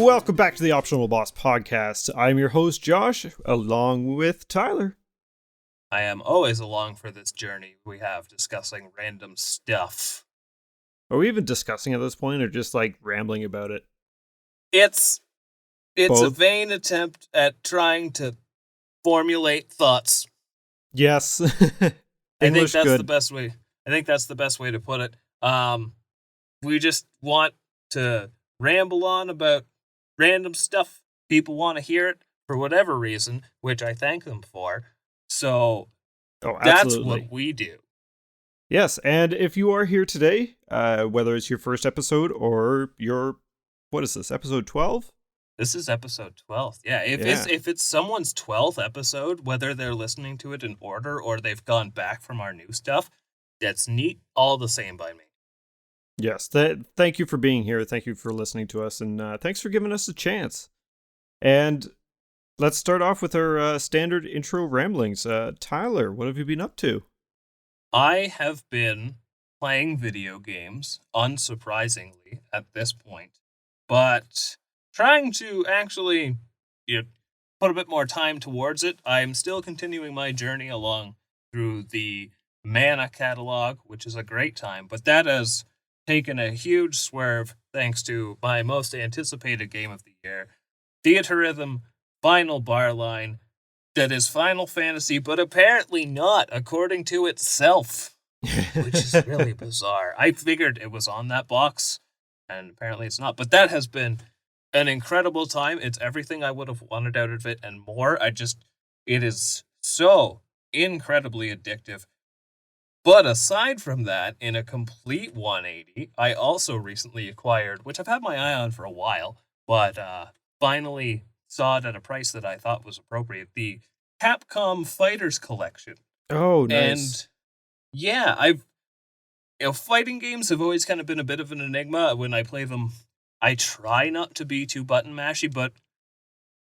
Welcome back to the Optional Boss Podcast. I'm your host, Josh, along with Tyler. I am always along for this journey we have discussing random stuff. Are we even discussing at this point, or just like rambling about it? It's Both? a vain attempt at trying to formulate thoughts. Yes. I think that's good. the best way. I think that's the best way to put it. We just want to ramble on about random stuff. People want to hear it for whatever reason, which I thank them for. So that's what we do. Yes, and if you are here today, whether it's your first episode or your, what is this, episode 12? This is episode 12. Yeah, if it's someone's 12th episode, whether they're listening to it in order or they've gone back from our new stuff, that's neat, all the same by me. Yes, thank you for being here. Thank you for listening to us, and thanks for giving us a chance. And let's start off with our standard intro ramblings. Tyler, what have you been up to? I have been playing video games, unsurprisingly, at this point, but trying to actually put a bit more time towards it. I'm still continuing my journey along through the Mana catalog, which is a great time, but that has taken a huge swerve thanks to my most anticipated game of the year, Theatrhythm Final Bar Line, that is Final Fantasy, but apparently not, according to itself, which is really bizarre. I figured it was on that box, and apparently it's not, but that has been an incredible time. It's everything I would have wanted out of it and more. It is so incredibly addictive. But aside from that, in a complete 180, I also recently acquired, which I've had my eye on for a while, but finally saw it at a price that I thought was appropriate, the Capcom Fighters Collection. Oh, nice. And yeah, fighting games have always kind of been a bit of an enigma. When I play them, I try not to be too button mashy, but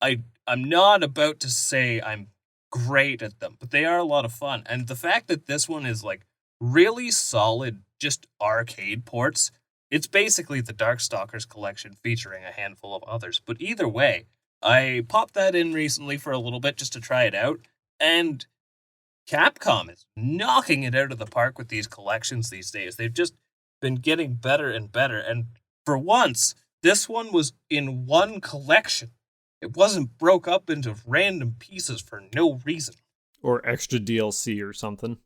I'm not about to say I'm great at them, but they are a lot of fun. And the fact that this one is like really solid, just arcade ports, it's basically the Darkstalkers collection featuring a handful of others. But either way, I popped that in recently for a little bit just to try it out, and Capcom is knocking it out of the park with these collections these days. They've just been getting better and better, and for once, this one was in one collection. It wasn't broke up into random pieces for no reason. Or extra DLC or something.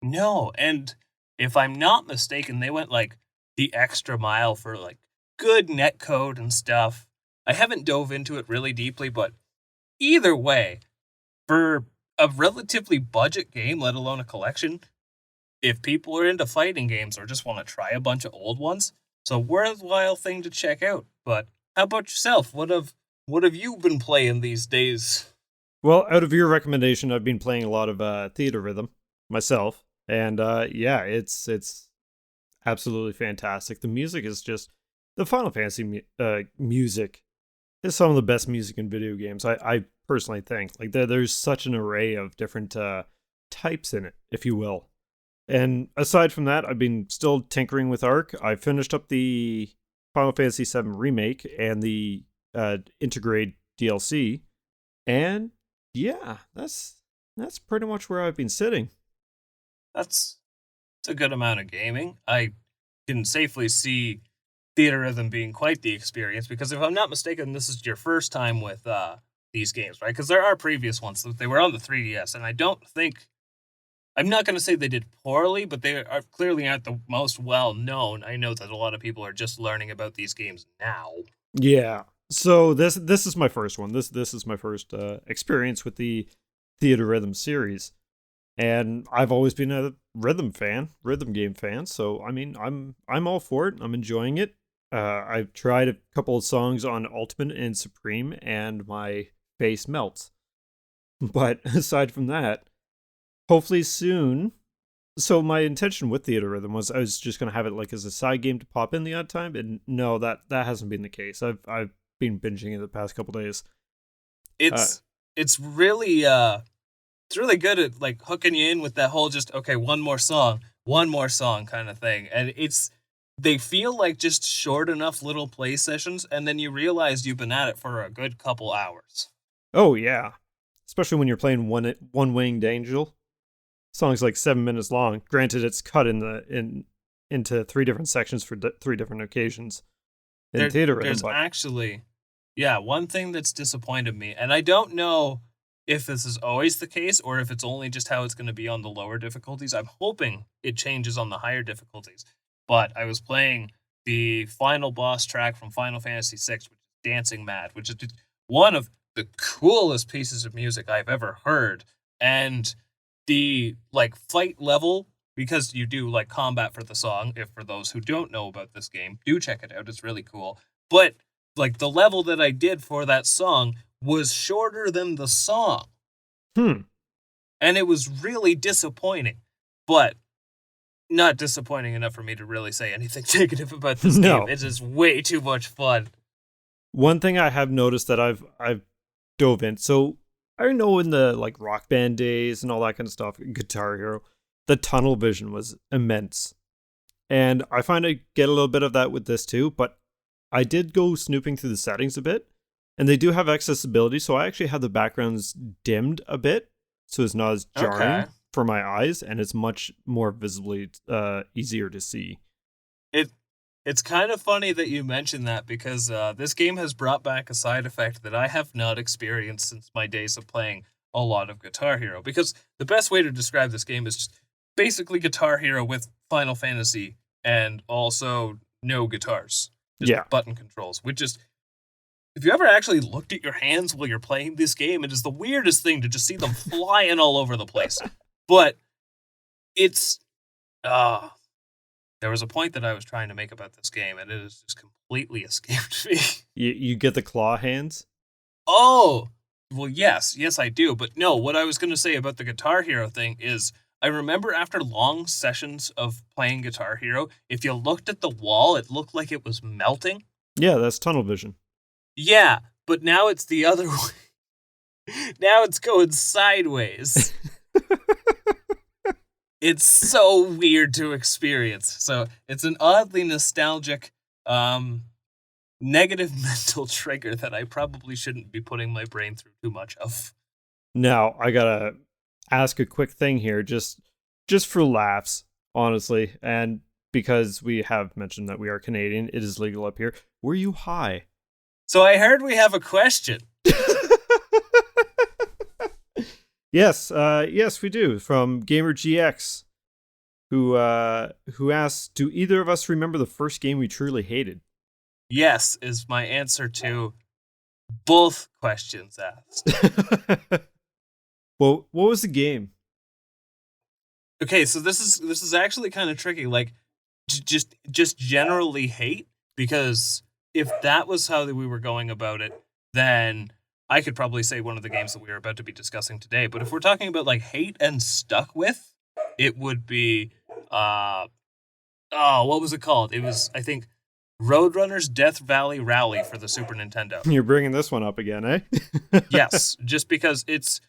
No, and if I'm not mistaken, they went like the extra mile for like good netcode and stuff. I haven't dove into it really deeply, but either way, for a relatively budget game, let alone a collection, if people are into fighting games or just want to try a bunch of old ones, it's a worthwhile thing to check out. But how about yourself? What have you been playing these days? Well, out of your recommendation, I've been playing a lot of Theatrhythm myself, and it's absolutely fantastic. The music is just, the Final Fantasy music is some of the best music in video games. I personally think like there's such an array of different types in it, if you will. And aside from that, I've been still tinkering with Arc. I finished up the Final Fantasy VII Remake and the Integrate DLC, and yeah, that's pretty much where I've been sitting. That's a good amount of gaming. I can safely see Theatrhythm being quite the experience, because if I'm not mistaken, this is your first time with these games, right? Because there are previous ones. They were on the 3DS, and I don't think, I'm not going to say they did poorly, but they are clearly aren't the most well-known. I know that a lot of people are just learning about these games now. Yeah. So this is my first one. This is my first experience with the Theatrhythm series. And I've always been a rhythm game fan. So I mean, I'm all for it. I'm enjoying it. I've tried a couple of songs on Ultimate and Supreme, and my base melts. But aside from that, hopefully soon. So my intention with Theater Rhythm was I was just gonna have it like as a side game to pop in the odd time, and no, that hasn't been the case. I've been binging it the past couple days. It's really it's really good at like hooking you in with that whole just okay, one more song kind of thing. And they feel like just short enough little play sessions, and then you realize you've been at it for a good couple hours. Oh yeah, especially when you're playing One Winged Angel. Song's like 7 minutes long. Granted, it's cut into 3 different sections for 3 different occasions. There's actually, yeah, one thing that's disappointed me, and I don't know if this is always the case or if it's only just how it's going to be on the lower difficulties. I'm hoping it changes on the higher difficulties. But I was playing the final boss track from Final Fantasy VI, which is Dancing Mad, which is one of the coolest pieces of music I've ever heard. And the like fight level, because you do like combat for the song, if for those who don't know about this game, do check it out. It's really cool. But like the level that I did for that song was shorter than the song. And it was really disappointing. But not disappointing enough for me to really say anything negative about this game. It is way too much fun. One thing I have noticed that I've dove in, so I know in the like Rock Band days and all that kind of stuff, Guitar Hero, the tunnel vision was immense. And I find I get a little bit of that with this too, but I did go snooping through the settings a bit, and they do have accessibility, so I actually have the backgrounds dimmed a bit, so it's not as jarring for my eyes, and it's much more visibly easier to see. It's kind of funny that you mentioned that, because this game has brought back a side effect that I have not experienced since my days of playing a lot of Guitar Hero, because the best way to describe this game is just basically Guitar Hero with Final Fantasy and also no guitars. Just button controls, which is, if you ever actually looked at your hands while you're playing this game, it is the weirdest thing to just see them flying all over the place. But it's, there was a point that I was trying to make about this game, and it has just completely escaped me. You get the claw hands? Oh, well, yes, I do. But no, what I was going to say about the Guitar Hero thing is, I remember after long sessions of playing Guitar Hero, if you looked at the wall, it looked like it was melting. Yeah, that's tunnel vision. Yeah, but now it's the other way. Now it's going sideways. It's so weird to experience. So it's an oddly nostalgic, negative mental trigger that I probably shouldn't be putting my brain through too much of. Now, I gotta ask a quick thing here, just for laughs, honestly, and because we have mentioned that we are Canadian, it is legal up here. Were you high? So I heard we have a question. Yes, we do, from Gamer GX, who asks, do either of us remember the first game we truly hated? Yes, is my answer to both questions asked. Well, what was the game? Okay, so this is actually kind of tricky. Like, just generally hate, because if that was how we were going about it, then I could probably say one of the games that we are about to be discussing today. But if we're talking about like hate and stuck with, it would be what was it called? It was, I think, Roadrunner's Death Valley Rally for the Super Nintendo. You're bringing this one up again, eh? Yes, just because it's,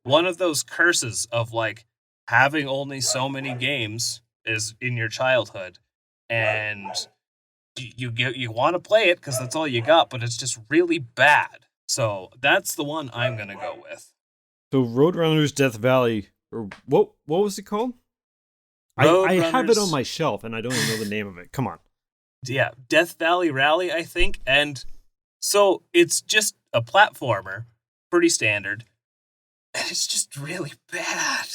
one of those curses of like having only so many games is in your childhood, and you want to play it because that's all you got, but it's just really bad. So that's the one I'm gonna go with. So Roadrunner's Death Valley, or what was it called? I have it on my shelf and I don't even know the name of it. Come on. Yeah, Death Valley Rally, I think. And so it's just a platformer, pretty standard, and it's just really bad.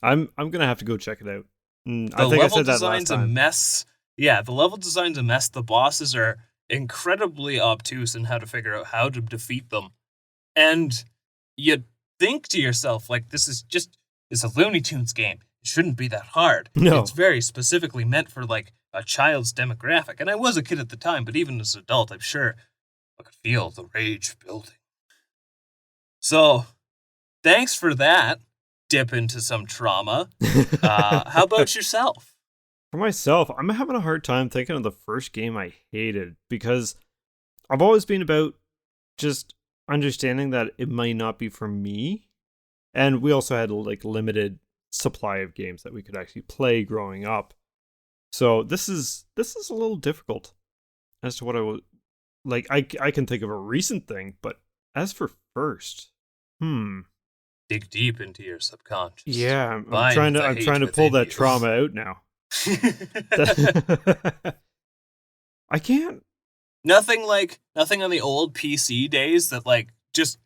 I'm gonna have to go check it out. I think I said that last time. A mess. Yeah, the level design's a mess. The bosses are incredibly obtuse in how to figure out how to defeat them. And you think to yourself, like, it's a Looney Tunes game. It shouldn't be that hard. No. It's very specifically meant for, like, a child's demographic. And I was a kid at the time, but even as an adult, I'm sure I could feel the rage building. So, thanks for that. Dip into some trauma. How about yourself? For myself, I'm having a hard time thinking of the first game I hated because I've always been about just understanding that it might not be for me. And we also had like limited supply of games that we could actually play growing up. So this is a little difficult as to what I would like. I can think of a recent thing, but as for first, Dig deep into your subconscious. yeah, I'm Find trying to the I'm hate trying to pull within that you. trauma out now. I can't. Nothing on the old PC days that just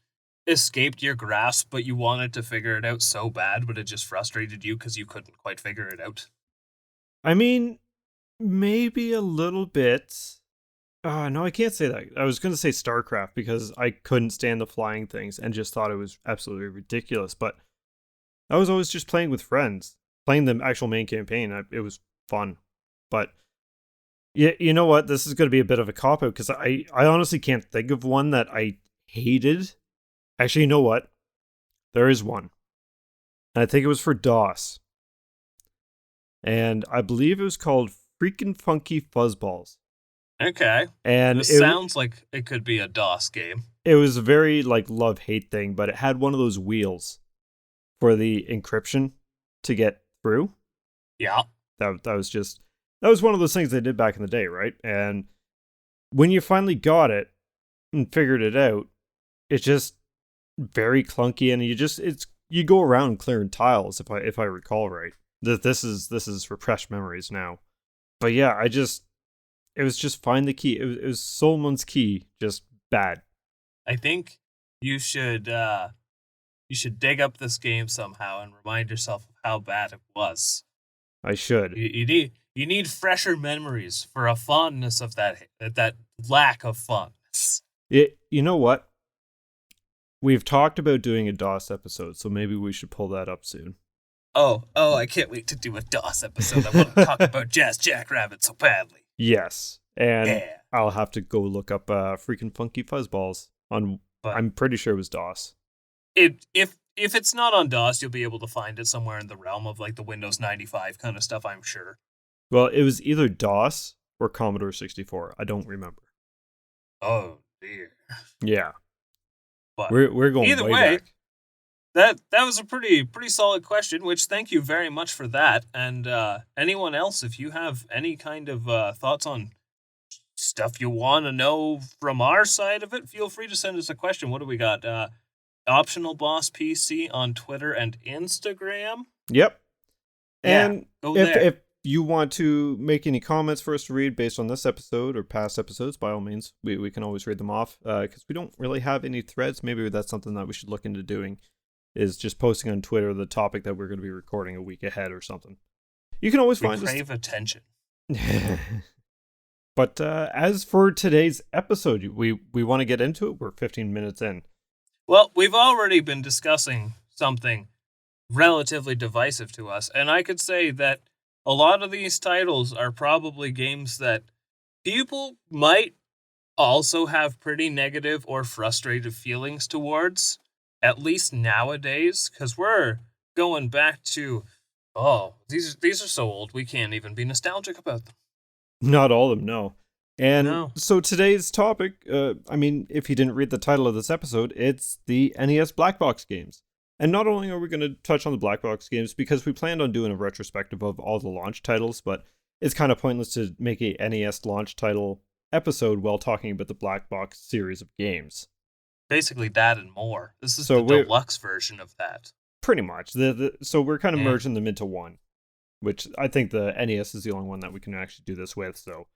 escaped your grasp, but you wanted to figure it out so bad, but it just frustrated you because you couldn't quite figure it out. I mean, maybe a little bit. No, I can't say that. I was going to say StarCraft because I couldn't stand the flying things and just thought it was absolutely ridiculous. But I was always just playing with friends, playing the actual main campaign. It was fun. But yeah, you know what? This is going to be a bit of a cop out because I honestly can't think of one that I hated. Actually, you know what? There is one. And I think it was for DOS. And I believe it was called Freakin' Funky Fuzzballs. Okay. And This sounds like it could be a DOS game. it was a very like love-hate thing, but it had one of those wheels for the encryption to get through. Yeah. That was one of those things they did back in the day, right? And when you finally got it and figured it out, it's just very clunky, and you go around clearing tiles if I recall right. This is repressed memories now, but yeah, it was just find the key. It was Solomon's key, just bad. I think you should dig up this game somehow and remind yourself of how bad it was. I should. You need fresher memories for a fondness of that lack of fondness. You know what? We've talked about doing a DOS episode, so maybe we should pull that up soon. Oh, I can't wait to do a DOS episode. I want to talk about Jazz Jackrabbit so badly. Yes, and Yeah. I'll have to go look up Freaking Funky Fuzzballs on. But I'm pretty sure it was DOS. if it's not on DOS, you'll be able to find it somewhere in the realm of like the Windows 95 kind of stuff, I'm sure. Well, it was either DOS or Commodore 64. I don't remember. Oh dear. Yeah, But we're going either way way, back. that was a pretty solid question, which thank you very much for that. And anyone else, if you have any kind of thoughts on stuff you want to know from our side of it, feel free to send us a question. What do we got? Optional Boss PC on Twitter and Instagram. Yep. Yeah, And go if there. if you want to make any comments for us to read based on this episode or past episodes, by all means, we can always read them off because we don't really have any threads. Maybe that's something that we should look into doing, is just posting on Twitter the topic that we're going to be recording a week ahead or something. You can always We find crave attention. But as for today's episode, we want to get into it. We're 15 minutes in. Well, we've already been discussing something relatively divisive to us, and I could say that a lot of these titles are probably games that people might also have pretty negative or frustrated feelings towards, at least nowadays, because we're going back to, these are so old we can't even be nostalgic about them. Not all of them, no. And No. so today's topic, if you didn't read the title of this episode, it's the NES Black Box games. And not only are we going to touch on the Black Box games, because we planned on doing a retrospective of all the launch titles, but it's kind of pointless to make a NES launch title episode while talking about the Black Box series of games. Basically that and more. This is So the deluxe version of that. Pretty much. So we're kind of Yeah. merging them into one, which I think the NES is the only one that we can actually do this with. So,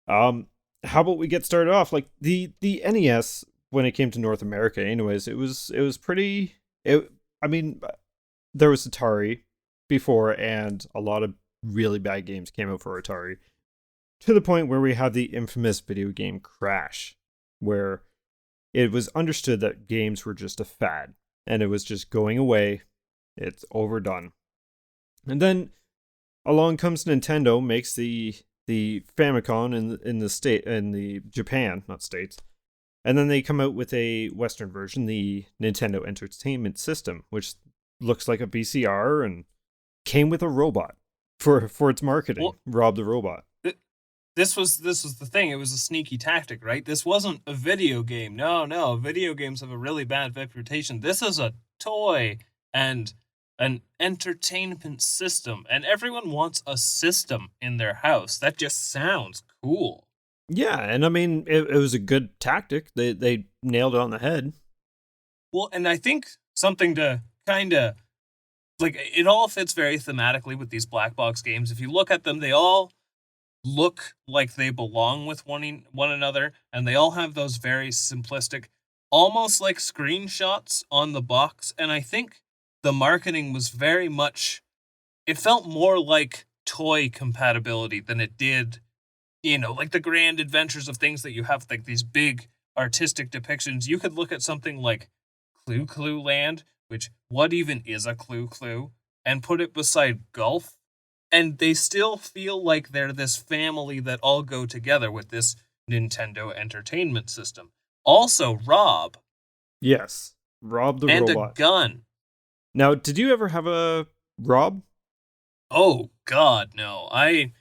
how about we get started off? Like the NES, when it came to North America, anyways, it was pretty. There was Atari before, and a lot of really bad games came out for Atari, to the point where we have the infamous video game crash, where it was understood that games were just a fad, and it was just going away. It's overdone. And then along comes Nintendo, makes the Famicom in the Japan, not states, And then they come out with a Western version, the Nintendo Entertainment System, which looks like a VCR and came with a robot for its marketing. Well, Rob the robot. this was the thing. It was a sneaky tactic, right? This wasn't a video game. No, video games have a really bad reputation. This is a toy and an entertainment system, and everyone wants a system in their house. That just sounds cool. Yeah, and I mean it was a good tactic. They nailed it on the head. Well, and I think something to kind of like it all fits very thematically with these black box games. If you look at them, they all look like they belong with one another, and they all have those very simplistic, almost like screenshots on the box. And I think the marketing was very much, it felt more like toy compatibility than it did, like the grand adventures of things that you have, like these big artistic depictions. You could look at something like Clue Land, which what even is a Clue, and put it beside golf, and they still feel like they're this family that all go together with this Nintendo Entertainment System. Also, Rob. Yes, Rob the And robot. a gun. Now, did you ever have a Rob? Oh God, no. I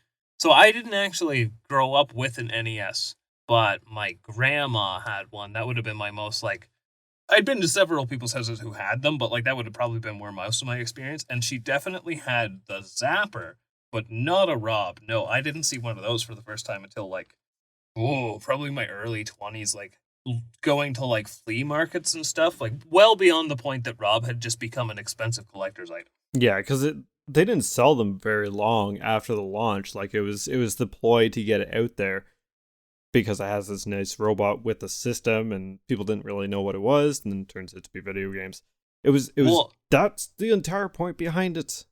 didn't actually grow up with an NES, but my grandma had one. That would have been my most like I'd been to several people's houses who had them, but like that would have probably been where most of my experience. And she definitely had the Zapper, but not a Rob. No, I didn't see one of those for the first time until like, probably my early 20s, like going to like flea markets and stuff, like well beyond the point that Rob had just become an expensive collector's item. Yeah, because they didn't sell them very long after the launch. Like it was the ploy to get it out there because it has this nice robot with a system, and people didn't really know what it was, and then it turns out to be video games. It was Well, that's the entire point behind it.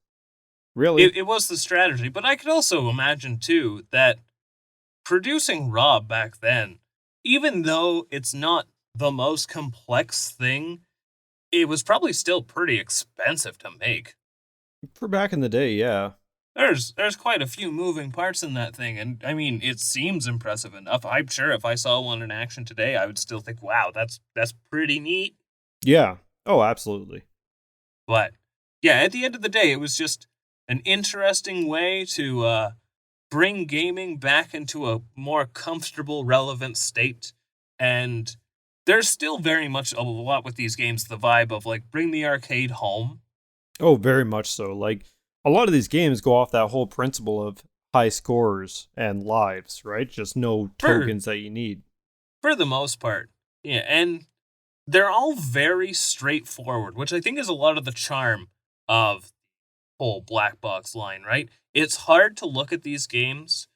Really? it was the strategy, but I could also imagine too that producing Rob back then, even though it's not the most complex thing, it was probably still pretty expensive to make. For back in the day, yeah. There's quite a few moving parts in that thing, and I mean it seems impressive enough. I'm sure if I saw one in action today, I would still think, wow, that's pretty neat. Yeah. Oh, absolutely. But yeah, at the end of the day, it was just an interesting way to bring gaming back into a more comfortable, relevant state. And there's still very much a lot with these games, the vibe of like bring the arcade home. Oh, very much so. Like a lot of these games go off that whole principle of high scores and lives, right? Just no For tokens that you need. for the most part. Yeah, and they're all very straightforward, which I think is a lot of the charm of the whole black box line, right? It's hard to look at these games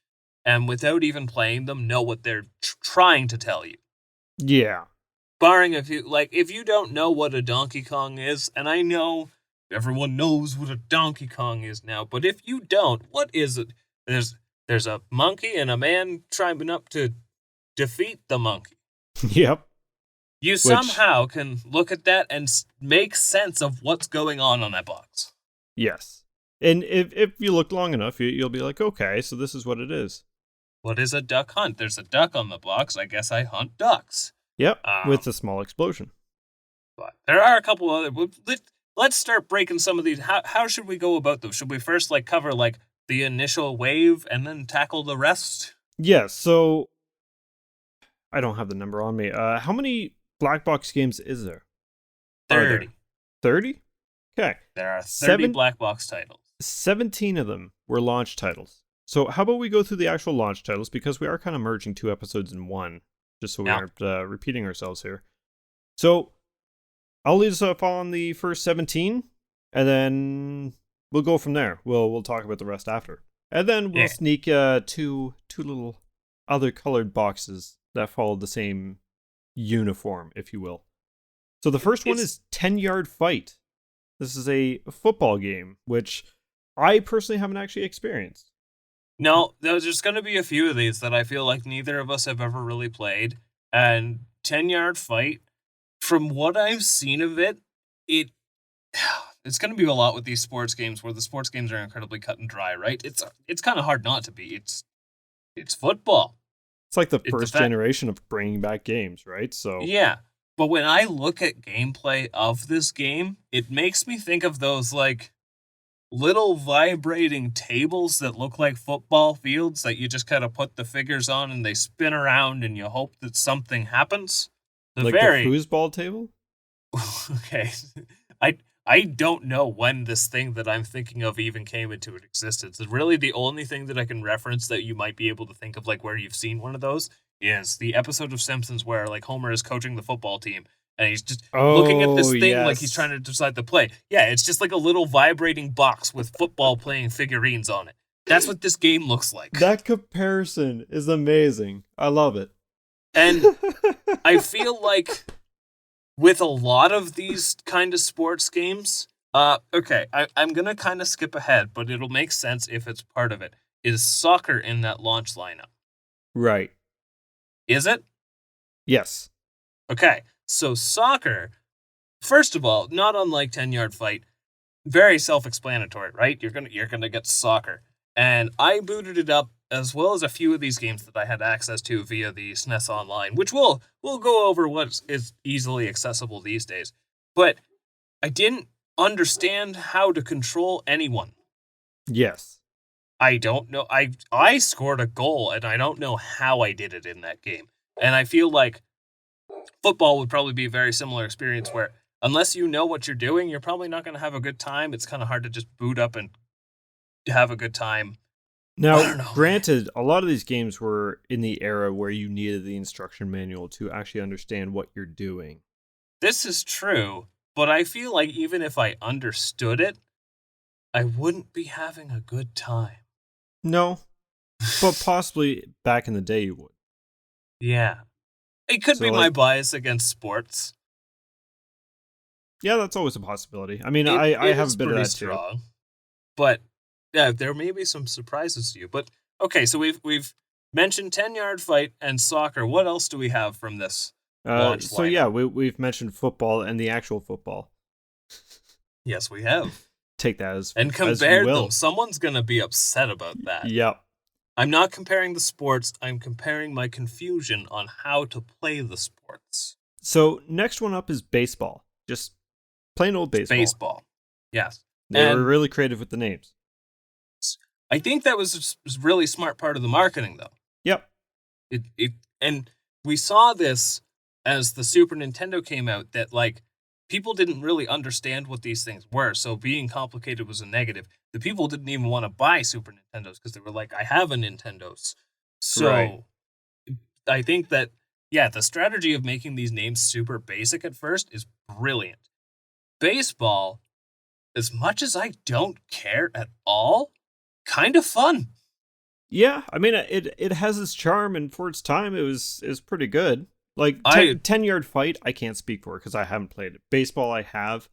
and without even playing them know what they're trying to tell you. Yeah. Barring if you don't know what a Donkey Kong is, and I know everyone knows what a Donkey Kong is now, but if you don't, what is it? There's a monkey and a man trying up to defeat the monkey. Yep. You Which, somehow can look at that and make sense of what's going on that box. yes. And if you look long enough, you'll be like, okay, so this is what it is. What is a duck hunt? There's a duck on the box. I guess I hunt ducks. Yep. With a small explosion. But there are a couple other. Let's start breaking some of these. How should we go about them? Should we first cover the initial wave and then tackle the rest? Yeah, so I don't have the number on me. How many black box games is there? 30. 30? Okay. There are 30 black box titles. 17 of them were launch titles. So how about we go through the actual launch titles, because we are kind of merging 2 episodes in one, just so we aren't repeating ourselves here. So I'll lead us off on the first 17, and then we'll go from there. We'll talk about the rest after. And then we'll sneak two little other colored boxes that follow the same uniform, if you will. So the first one is 10-Yard Fight. This is a football game, which I personally haven't actually experienced. No, there's going to be a few of these that I feel like neither of us have ever really played. And 10-Yard Fight, from what I've seen of it, it's going to be a lot with these sports games where the sports games are incredibly cut and dry, right? It's kind of hard not to be. It's football. It's like the The first fact, generation of bringing back games, right? So yeah. But when I look at gameplay of this game, it makes me think of those like little vibrating tables that look like football fields that you just kind of put the figures on and they spin around and you hope that something happens. The like the very foosball table. okay. I don't know when this thing that I'm thinking of even came into existence. Really the only thing that I can reference that you might be able to think of like where you've seen one of those is the episode of Simpsons where like Homer is coaching the football team and he's just looking at Oh this thing like he's yes, trying to decide the play. Yeah, it's just like a little vibrating box with football playing figurines on it. That's what this game looks like. that comparison is amazing. I love it. And I feel like with a lot of these kind of sports games, okay, I'm gonna kind of skip ahead, but it'll make sense if it's part of it. Is soccer in that launch lineup? Right. Is it? Yes. Okay, so soccer, first of all, not unlike 10-yard fight, very self-explanatory, right? You're gonna get soccer. And I booted it up as well as a few of these games that I had access to via the SNES Online, which we'll go over what is easily accessible these days. But I didn't understand how to control anyone. Yes. I don't know. I scored a goal and I don't know how I did it in that game. And I feel like football would probably be a very similar experience where unless you know what you're doing, you're probably not going to have a good time. It's kind of hard to just boot up and have a good time. I Now, don't know, man. granted, a lot of these games were in the era where you needed the instruction manual to actually understand what you're doing. This is true, but I feel like even if I understood it, I wouldn't be having a good time. No, but possibly back in the day you would. Yeah. It could So, be my like, bias against sports. yeah, that's always a possibility. I mean, It I it have a is bit of pretty that too. strong. But yeah, there may be some surprises to you. But okay, so we've mentioned 10-yard fight and soccer. What else do we have from this launch So yeah, lineup? we've mentioned football and the actual football. Yes, we have. Take that And as you compared them. will. Someone's gonna be upset about that. Yep. I'm not comparing the sports, I'm comparing my confusion on how to play the sports. So next one up is baseball. Just plain old baseball. Baseball. Yes. They were And really creative with the names. I think that was a really smart part of the marketing though. Yep. It and we saw this as the Super Nintendo came out that like people didn't really understand what these things were, so being complicated was a negative. The people didn't even want to buy Super Nintendos because they were like, I have a Nintendo's. Right. So I think that yeah, the strategy of making these names super basic at first is brilliant. Baseball, as much as I don't care at all, kind of fun. Yeah, I mean it has its charm, and for its time, it was pretty good. Like I 10-yard fight, I can't speak for because I haven't played it. Baseball, I have,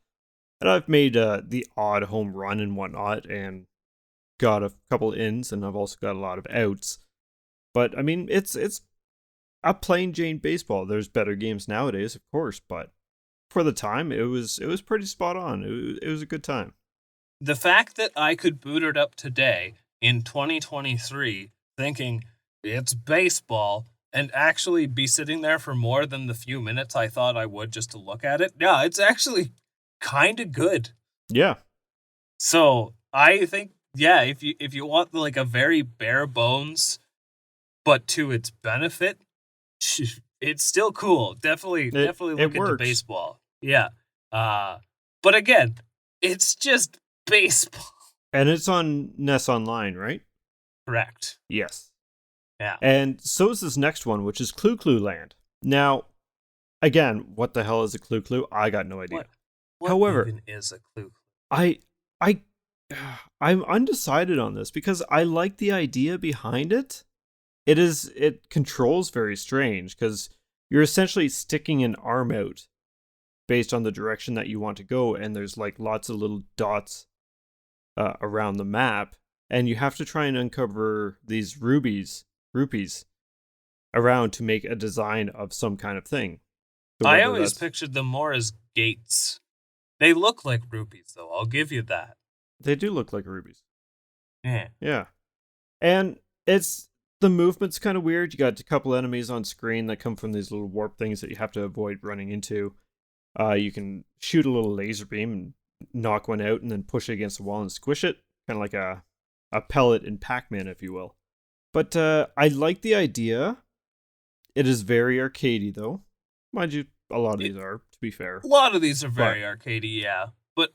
and I've made the odd home run and whatnot, and got a couple ins, and I've also got a lot of outs. But I mean, it's a plain Jane baseball. There's better games nowadays, of course, but for the time, it was pretty spot on. It was a good time. the fact that I could boot it up today in 2023 thinking it's baseball and actually be sitting there for more than the few minutes I thought I would just to look at it. Yeah, it's actually kind of good. Yeah, So, I think yeah, if you want like a very bare bones but to its benefit, it's still cool. Definitely it look into works. baseball. Yeah. Uh but again, it's just baseball. And it's on NES Online, right? Correct. Yes. Yeah. And so is this next one, which is Clue Clue Land. Now, again, what the hell is a Clue Clue? I got no idea. What what However, even is a clue? I I I'm undecided on this because I like the idea behind it. It controls very strange because you're essentially sticking an arm out based on the direction that you want to go, and there's like lots of little dots around the map, and you have to try and uncover these rupees around to make a design of some kind of thing. So I whether always that's pictured them more as gates. They look like rupees though, I'll give you that. they do look like rubies. Yeah. Yeah. And it's the movement's kind of weird. You got a couple enemies on screen that come from these little warp things that you have to avoid running into. You can shoot a little laser beam and knock one out, and then push it against the wall and squish it, kind of like a pellet in Pac-Man, if you will. But I like the idea. It is very arcadey, though. Mind you, a lot of these are, to be fair. A lot of these are very arcadey, yeah. But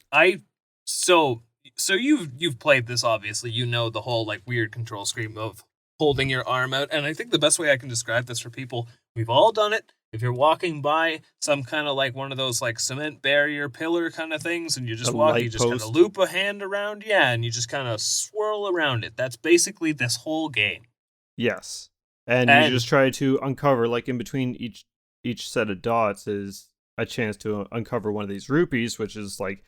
so you've played this, obviously. You know the whole like weird control scheme of holding your arm out, and I think the best way I can describe this for people, we've all done it. If you're walking by some kind of like one of those like cement barrier pillar kind of things, and you just you just kind of loop a hand around, and you just kind of swirl around it. That's basically this whole game. Yes. And you just try to uncover, like in between each set of dots is a chance to uncover one of these rupees, which is like,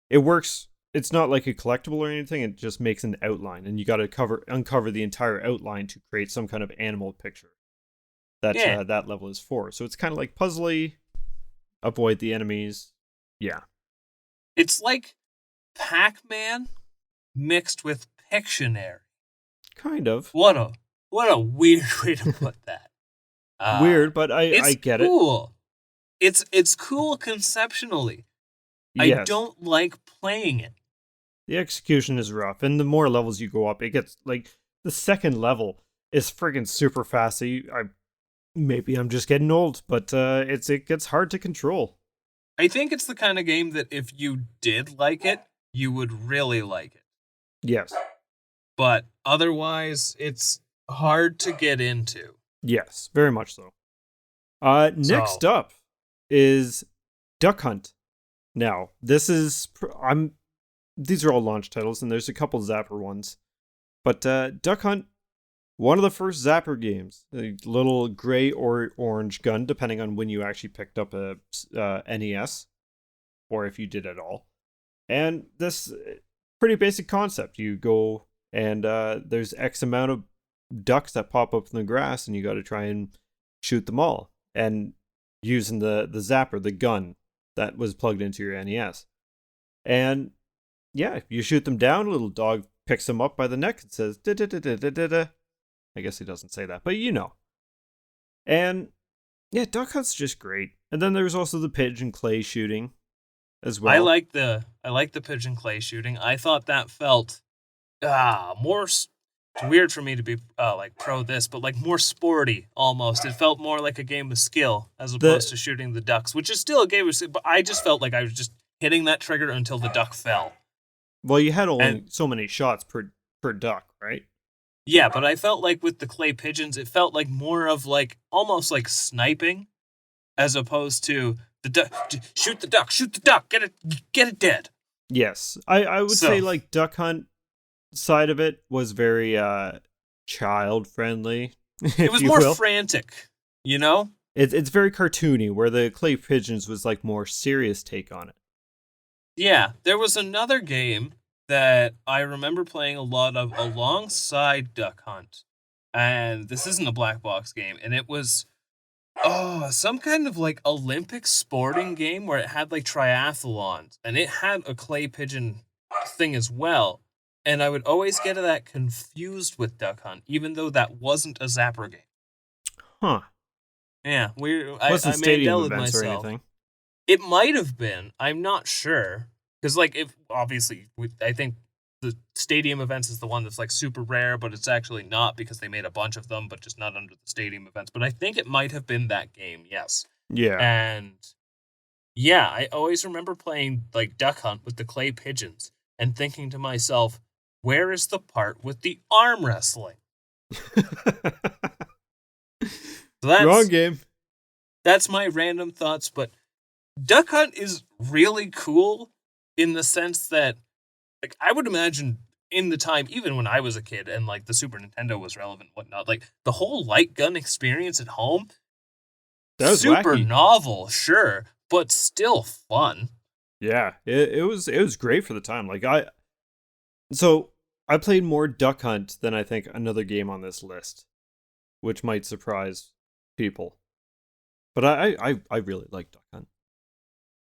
it works. It's not like a collectible or anything. It just makes an outline, and you got to uncover the entire outline to create some kind of animal picture that that level is for. So it's kind of like puzzly, avoid the enemies. Yeah. It's like Pac-Man mixed with Pictionary. Kind of. What a weird way to put that. Weird, but I get cool. It's cool conceptually. Yes. I don't like playing it. The execution is rough, and the more levels you go up, it gets like the second level is friggin' super fast. So maybe I'm just getting old, but it gets hard to control. I think it's the kind of game that if you did like it, you would really like it. Yes. But otherwise, it's hard to get into. Yes, very much so. Next up is Duck Hunt. Now, these are all launch titles, and there's a couple Zapper ones. But Duck Hunt, one of the first Zapper games, a little gray or orange gun, depending on when you actually picked up a NES, or if you did at all. And this pretty basic concept. You go and there's X amount of ducks that pop up in the grass, and you got to try and shoot them all. And using the zapper, the gun that was plugged into your NES. And yeah, you shoot them down, a little dog picks them up by the neck and says, da-da-da-da-da-da. I guess he doesn't say that, but you know. And yeah, Duck Hunt's just great. And then there's also the pigeon clay shooting as well. I like the pigeon clay shooting. I thought that felt more. It's weird for me to be like pro this, but like more sporty almost. It felt more like a game of skill as opposed to shooting the ducks, which is still a game of skill. But I just felt like I was just hitting that trigger until the duck fell. Well, you had only so many shots per duck, right? Yeah, but I felt like with the clay pigeons, it felt like more of like almost like sniping, as opposed to the duck. Shoot the duck, get it dead. Yes, I would say like Duck Hunt side of it was very child friendly. It was more frantic, you know. It's very cartoony, where the clay pigeons was like more serious take on it. Yeah, there was another game that I remember playing a lot of alongside Duck Hunt, and this isn't a black box game, and it was some kind of like Olympic sporting game where it had like triathlons, and it had a clay pigeon thing as well. And I would always get that confused with Duck Hunt, even though that wasn't a Zapper game. Huh. Yeah, wasn't stadium events or anything. It might have been. I'm not sure. Because, like, I think the stadium events is the one that's, like, super rare, but it's actually not because they made a bunch of them, but just not under the stadium events. But I think it might have been that game, yes. Yeah. And, yeah, I always remember playing, like, Duck Hunt with the clay pigeons and thinking to myself, where is the part with the arm wrestling? Wrong game. That's my random thoughts, but Duck Hunt is really cool in the sense that, like, I would imagine in the time, even when I was a kid and, like, the Super Nintendo was relevant and whatnot, like, the whole light gun experience at home, that was super wacky. novel, sure, but still fun. Yeah, it was great for the time. Like, I played more Duck Hunt than I think another game on this list, which might surprise people. But I really like Duck Hunt.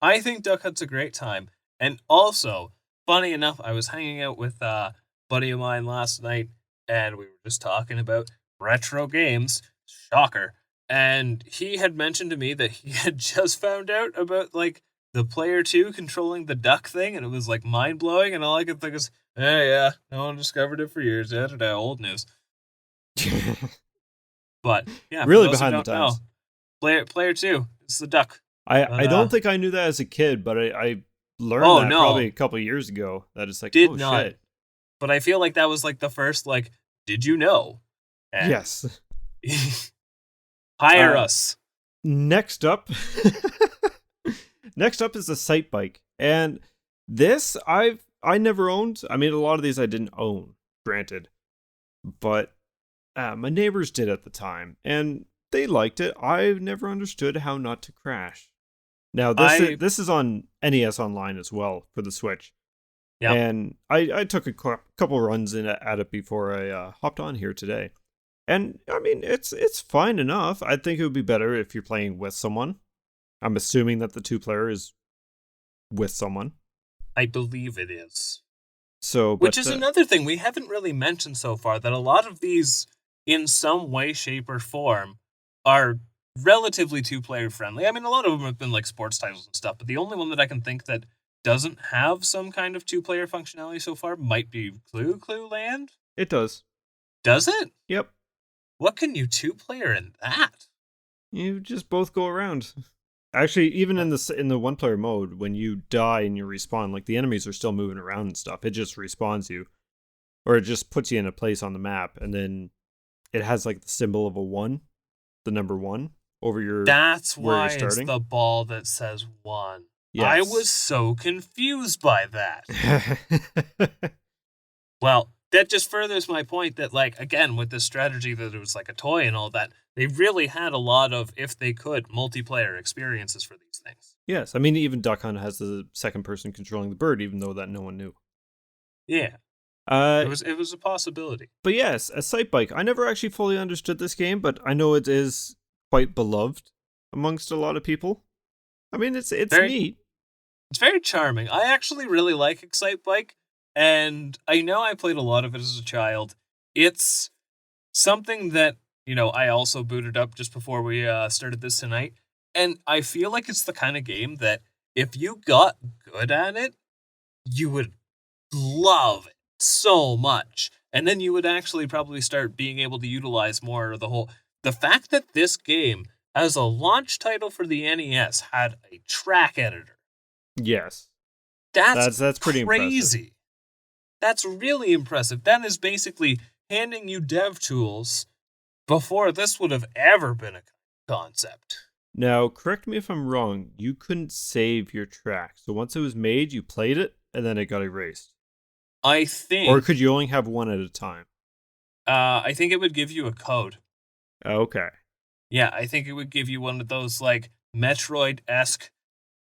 I think Duck Hunt's a great time. And also, funny enough, I was hanging out with a buddy of mine last night, and we were just talking about retro games. Shocker. And he had mentioned to me that he had just found out about like the player 2 controlling the duck thing, and it was like mind blowing. And all I could think is, yeah, no one discovered it for years. Old news. But yeah, for Really those who behind the don't know, times. player 2 is the duck. I But don't think I knew that as a kid, but I learned oh that probably no, a couple years ago. That it's like, did oh not. shit. But I feel like that was like the first like, did you know? And Yes. hire us. Next up, next up is the sight bike, and this I never owned. I mean, a lot of these I didn't own, granted, but my neighbors did at the time, and they liked it. I've never understood how not to crash. Now this is on NES Online as well for the Switch, Yep. and I took a couple runs at it before I hopped on here today. And I mean, it's fine enough. I think it would be better if you're playing with someone. I'm assuming that the 2-player is with someone. I believe it is. So, Which but is another thing we haven't really mentioned so far, that a lot of these, in some way, shape, or form, are relatively 2-player friendly. I mean, a lot of them have been like sports titles and stuff, but the only one that I can think that doesn't have some kind of 2-player functionality so far might be Clue Land. it does. Does it? Yep. What can you 2-player in that? You just both go around. Actually, even in the 1-player mode, when you die and you respawn, like the enemies are still moving around and stuff. It just respawns you, or it just puts you in a place on the map, and then it has like the symbol of a 1, the number 1 over your. That's where you're why it's starting. the ball that says 1. Yes. I was so confused by that. Well, that just furthers my point that, like, again, with this strategy that it was like a toy and all that, they really had a lot of, if they could, multiplayer experiences for these things. Yes, I mean, even Duck Hunt has the second person controlling the bird, even though that no one knew. Yeah. It was a possibility. But yes, a sight bike. I never actually fully understood this game, but I know it is quite beloved amongst a lot of people. I mean, it's neat. It's very charming. I actually really like Excite Bike, and I know I played a lot of it as a child. It's something that, I also booted up just before we started this tonight, and I feel like it's the kind of game that if you got good at it, you would love it so much. And then you would actually probably start being able to utilize more of the fact that this game, as a launch title for the NES, had a track editor. Yes. That's pretty crazy. impressive. That's really impressive. That is basically handing you dev tools before this would have ever been a concept. Now, correct me if I'm wrong, you couldn't save your track. So once it was made, you played it, and then it got erased. I think... Or could you only have one at a time? I think it would give you a code. Okay. Yeah, I think it would give you one of those, like, Metroid-esque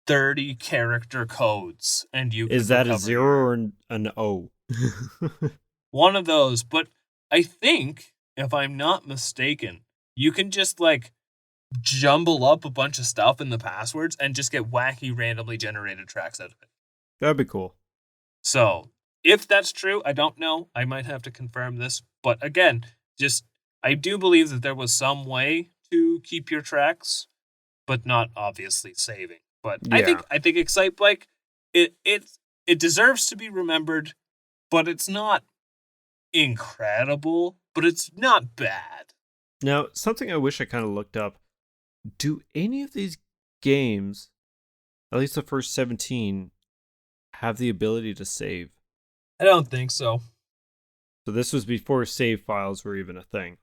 30-character codes, and you Is that a 0 or an O? One of those, but I think, if I'm not mistaken, you can just, like, jumble up a bunch of stuff in the passwords and just get wacky, randomly generated tracks out of it. That'd be cool. So, if that's true, I don't know. I might have to confirm this. But again, I do believe that there was some way to keep your tracks, but not obviously saving. But yeah. I think Excite Bike, it deserves to be remembered, but it's not incredible, but it's not bad. Now, something I wish I kind of looked up. Do any of these games, at least the first 17, have the ability to save? I don't think so. So this was before save files were even a thing.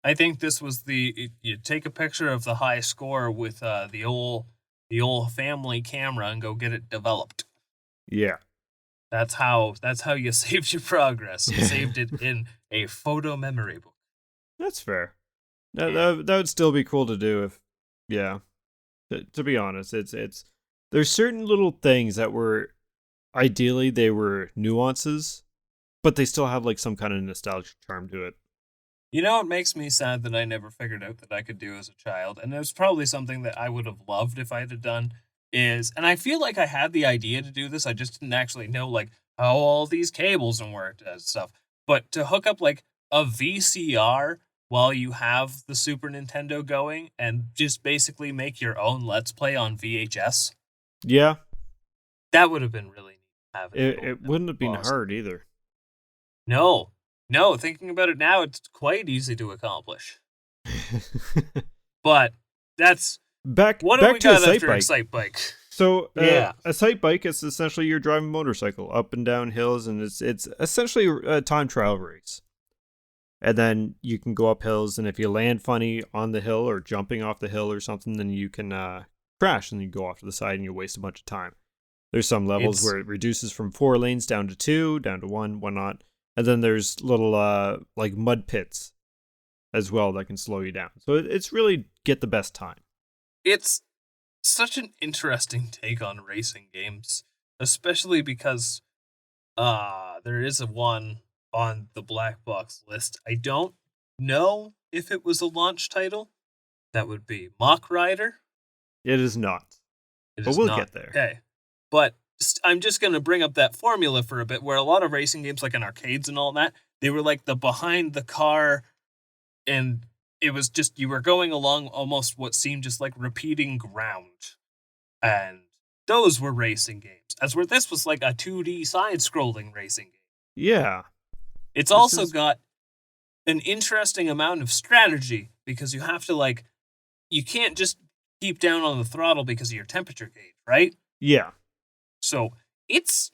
I think this was you take a picture of the high score with the old family camera and go get it developed. Yeah. That's how you saved your progress. You saved it in a photo memory book. That's fair. That would still be cool to do if, yeah. To be honest, it's there's certain little things that were ideally they were nuances, but they still have like some kind of nostalgic charm to it. You know, it makes me sad that I never figured out that I could do as a child, and it was probably something that I would have loved if I had done. And I feel like I had the idea to do this, I just didn't actually know like how all these cables and worked and stuff. But to hook up like a VCR while you have the Super Nintendo going and just basically make your own Let's Play on VHS. Yeah, That would have been really neat to have in the it old wouldn't have been closet. hard either. No, no, thinking about it now, it's quite easy to accomplish. But that's back what do back we to a got sight after bike. Excite Bike? So Yeah, a sight bike is essentially you're driving a motorcycle up and down hills, and it's essentially a time trial race. And then you can go up hills, and if you land funny on the hill or jumping off the hill or something, then you can crash and you go off to the side and you waste a bunch of time. There's some levels it's where it reduces from 4 lanes down to 2, down to 1, whatnot. And then there's little like mud pits as well that can slow you down. So it's really get the best time. it's such an interesting take on racing games, especially because there is a one on the black box list. I don't know if it was a launch title. That would be Mock Rider. It is not, It but is we'll not. get there. Okay. But I'm just going to bring up that formula for a bit where a lot of racing games, like in arcades and all that, they were like the behind the car, and it was just you were going along almost what seemed just like repeating ground. And those were racing games. As where this was like a 2D side scrolling racing game. Yeah, It's this also is got an interesting amount of strategy because you have to like you can't just keep down on the throttle because of your temperature gauge, right? yeah. So it's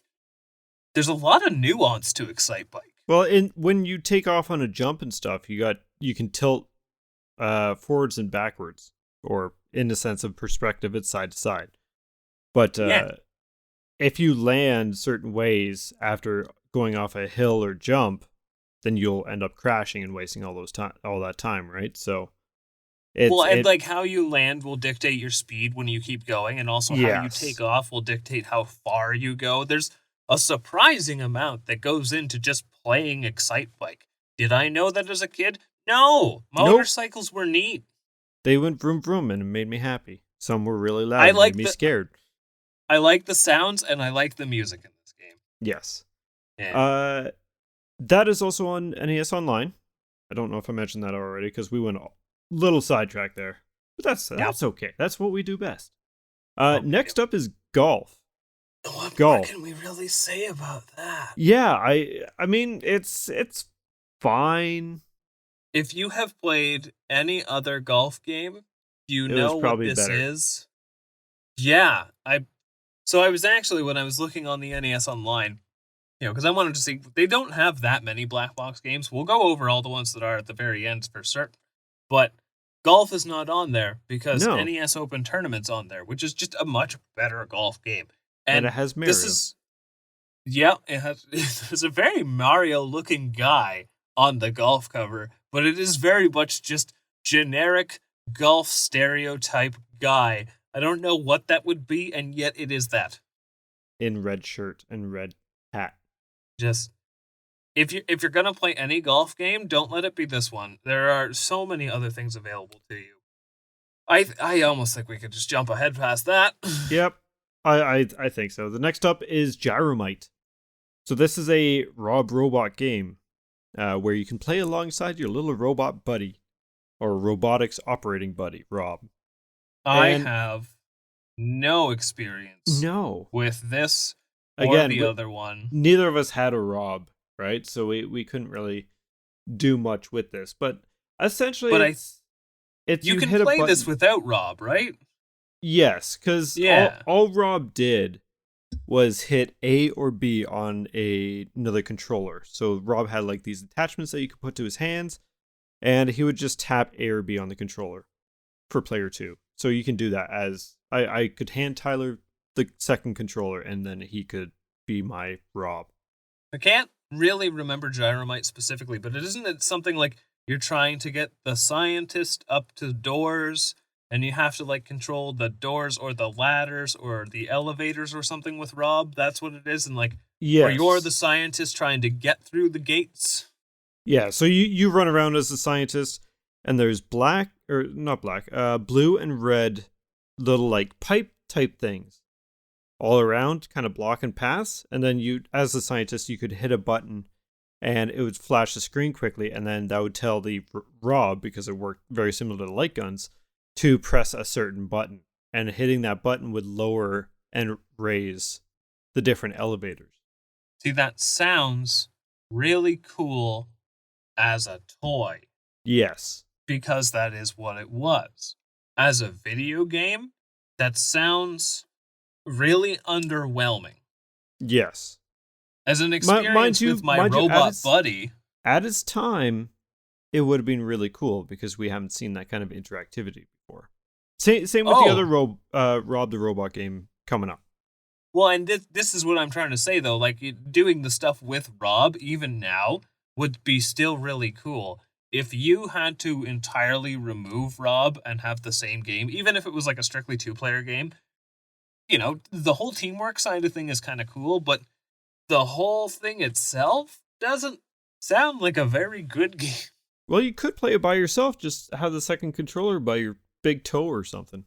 there's a lot of nuance to Excite Bike. Well, when you take off on a jump and stuff, you can tilt forwards and backwards, or in the sense of perspective, it's side to side. But Yeah. if you land certain ways after going off a hill or jump, then you'll end up crashing and wasting all that time, right? So Well, and it like how you land will dictate your speed when you keep going, and also how you yes, take off will dictate how far you go. There's a surprising amount that goes into just playing Excite Bike. Did I know that as a kid? No. nope. Motorcycles were neat. They went vroom vroom and it made me happy. Some were really I loud and made like me the scared. I like the sounds and I like the music in this game. Yes. Yeah. Uh, that is also on NES Online. I don't know if I mentioned that already because we went a little sidetracked there, but Yeah. that's okay. That's what we do best. Okay. Next up is golf. What more Golf. can we really say about that? Yeah, I mean it's fine. If you have played any other golf game, you It was know what probably this better. is. Yeah, I was actually when I was looking on the NES Online, because I wanted to see they don't have that many black box games. We'll go over all the ones that are at the very end for certain. But golf is not on there because No, NES Open Tournament's on there, which is just a much better golf game. and it And has this Mario. is yeah, it has there's a very Mario looking guy on the golf cover, but it is very much just generic golf stereotype guy. I don't know what that would be, and yet it is that. In red shirt and red hat. Just if you're gonna play any golf game, don't let it be this one. There are so many other things available to you. I almost think we could just jump ahead past that. Yep, I think so. The next up is Gyromite. So this is a Rob Robot game where you can play alongside your little robot buddy or robotics operating buddy, Rob. I And have no experience no, with this or again, the other one. neither of us had a Rob, right? So we couldn't really do much with this. But essentially, But it's you you can hit a play button. this without Rob, right? Yes, because Yeah. all Rob did was hit A or B on another controller. So Rob had like these attachments that you could put to his hands, and he would just tap A or B on the controller for player 2. So you can do that as I could hand Tyler the second controller, and then he could be my Rob. I can't really remember Gyromite specifically, but isn't it something like you're trying to get the scientist up to doors and you have to like control the doors or the ladders or the elevators or something with Rob? That's what it is. And like, or you're the Yes. scientist trying to get through the gates. Yeah, so you run around as a scientist, and there's black, or not black, blue and red little like pipe type things all around, kind of blocking paths. And then you, as a scientist, you could hit a button and it would flash the screen quickly, and then that would tell the Rob, because it worked very similar to light guns, to press a certain button, and hitting that button would lower and raise the different elevators. See, that sounds really cool as a toy. Yes. Because that is what it was. As a video game, that sounds really underwhelming. Yes. As an experience with my robot buddy. At its time, it would have been really cool because we haven't seen that kind of interactivity before. Same with the other Rob the Robot game coming up. Well, and this is what I'm trying to say, though. Like, doing the stuff with Rob, even now, would be still really cool. If you had to entirely remove Rob and have the same game, even if it was like a strictly 2-player game, you know, the whole teamwork side of thing is kind of cool, but the whole thing itself doesn't sound like a very good game. Well, you could play it by yourself, just have the second controller by your big toe or something.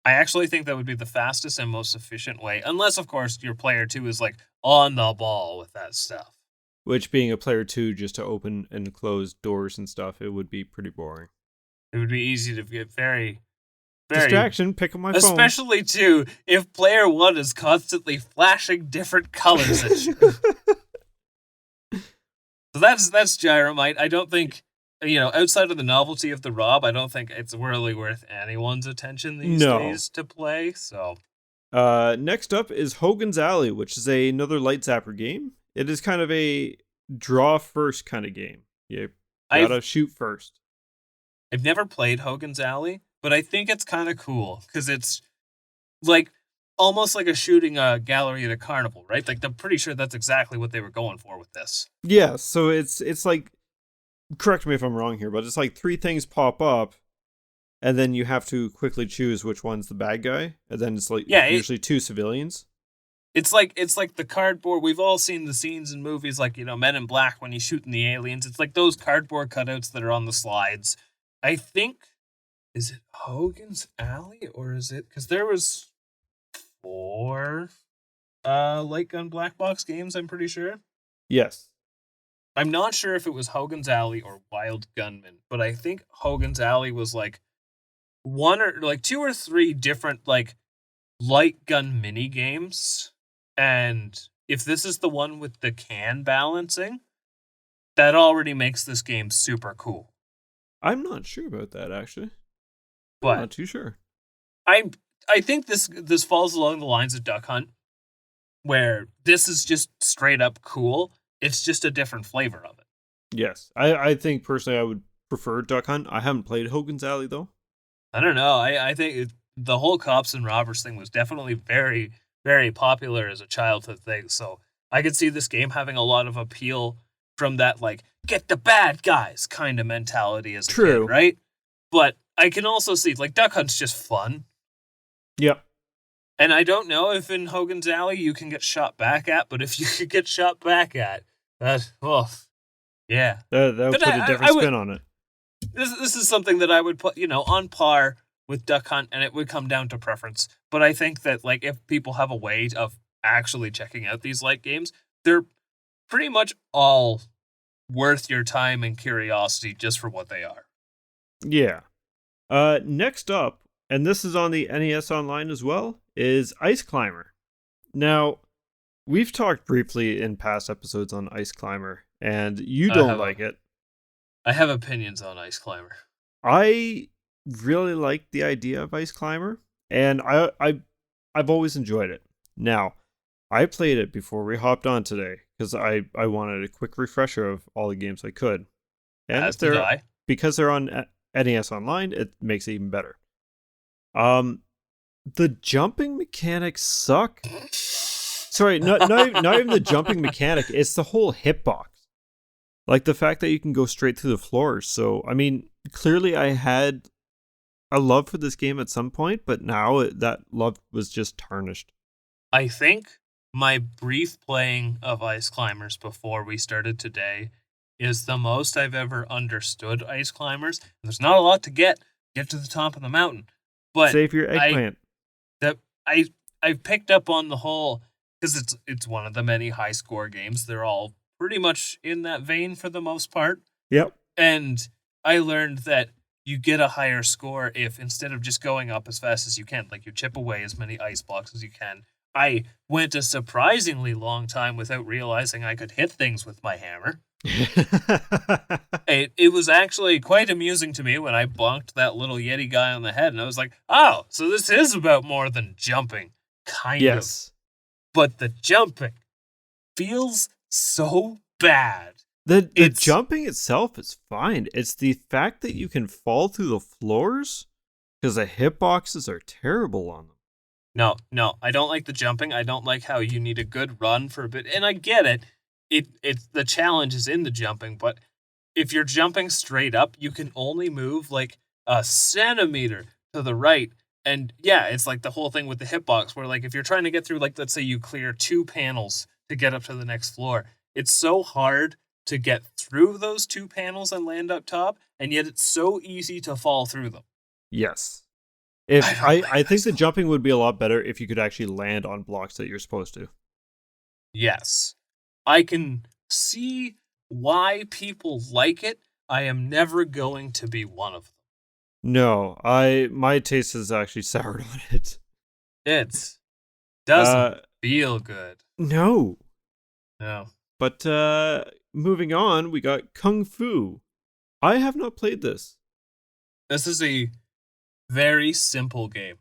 I actually think that would be the fastest and most efficient way, unless, of course, your player 2 is like on the ball with that stuff. Which, being a player 2, just to open and close doors and stuff, it would be pretty boring. It would be easy to get very distraction, pick up my phone. Especially, too, if player 1 is constantly flashing different colors at you. So that's Gyromite. I don't think, outside of the novelty of the Rob, I don't think it's really worth anyone's attention these days to play. So, next up is Hogan's Alley, which is another Light Zapper game. It is kind of a draw first kind of game. You gotta shoot first. I've never played Hogan's Alley, but I think it's kind of cool because it's like almost like a shooting a gallery at a carnival, right? Like, I'm pretty sure that's exactly what they were going for with this. Yeah, so it's like, correct me if I'm wrong here, but it's like 3 things pop up, and then you have to quickly choose which one's the bad guy, and then it's like usually 2 civilians. It's like the cardboard. We've all seen the scenes in movies like, Men in Black when he's shooting the aliens. It's like those cardboard cutouts that are on the slides. I think, is it Hogan's Alley or is it? Because there was 4 light gun black box games, I'm pretty sure. Yes. I'm not sure if it was Hogan's Alley or Wild Gunman, but I think Hogan's Alley was like 2 or 3 different like light gun mini games. And if this is the one with the can balancing, that already makes this game super cool. I'm not sure about that, actually. But I'm not too sure. I think this falls along the lines of Duck Hunt, where this is just straight up cool. It's just a different flavor of it. Yes. I think, personally, I would prefer Duck Hunt. I haven't played Hogan's Alley, though. I don't know. I think the whole cops and robbers thing was definitely very, very popular as a childhood thing. So I could see this game having a lot of appeal from that, like, get the bad guys kind of mentality as a kid, right? But I can also see, like, Duck Hunt's just fun. Yep. And I don't know if in Hogan's Alley you can get shot back at, but if you could get shot back at, yeah. That would put a different spin on it. This is something that I would put, on par with Duck Hunt, and it would come down to preference. But I think that, like, if people have a way of actually checking out these light games, they're pretty much all worth your time and curiosity just for what they are. Yeah. Next up, and this is on the NES Online as well, is Ice Climber. Now, we've talked briefly in past episodes on Ice Climber, and you don't like it. I have opinions on Ice Climber. I really like the idea of Ice Climber, and I've always enjoyed it. Now, I played it before we hopped on today because I wanted a quick refresher of all the games I could. And as did I. Because they're on NES Online, it makes it even better. The jumping mechanics suck. Sorry, not even the jumping mechanic. It's the whole hitbox. Like the fact that you can go straight through the floors. So, I mean, clearly I had a love for this game at some point, but now that love was just tarnished. I think my brief playing of Ice Climbers before we started today is the most I've ever understood Ice Climbers. There's not a lot to get to the top of the mountain. But save your eggplant. I've picked up on the whole, because it's one of the many high score games. They're all pretty much in that vein for the most part. Yep. And I learned that you get a higher score if instead of just going up as fast as you can, like you chip away as many ice blocks as you can. I went a surprisingly long time without realizing I could hit things with my hammer. It was actually quite amusing to me when I bonked that little Yeti guy on the head, and I was like, oh, so this is about more than jumping. Kind of. Yes. But the jumping feels so bad. The jumping itself is fine. It's the fact that you can fall through the floors because the hitboxes are terrible on them. No, I don't like the jumping. I don't like how you need a good run for a bit. And I get it. It's the challenge is in the jumping, but if you're jumping straight up, you can only move like a centimeter to the right. And yeah, it's like the whole thing with the hitbox where like if you're trying to get through, like let's say you clear 2 panels to get up to the next floor, it's so hard to get through those 2 panels and land up top, and yet it's so easy to fall through them. Yes. I think the jumping would be a lot better if you could actually land on blocks that you're supposed to. Yes. I can see why people like it. I am never going to be one of them. No, my taste is actually soured on it. It doesn't feel good. No. No. But moving on, we got Kung Fu. I have not played this. This is a very simple game.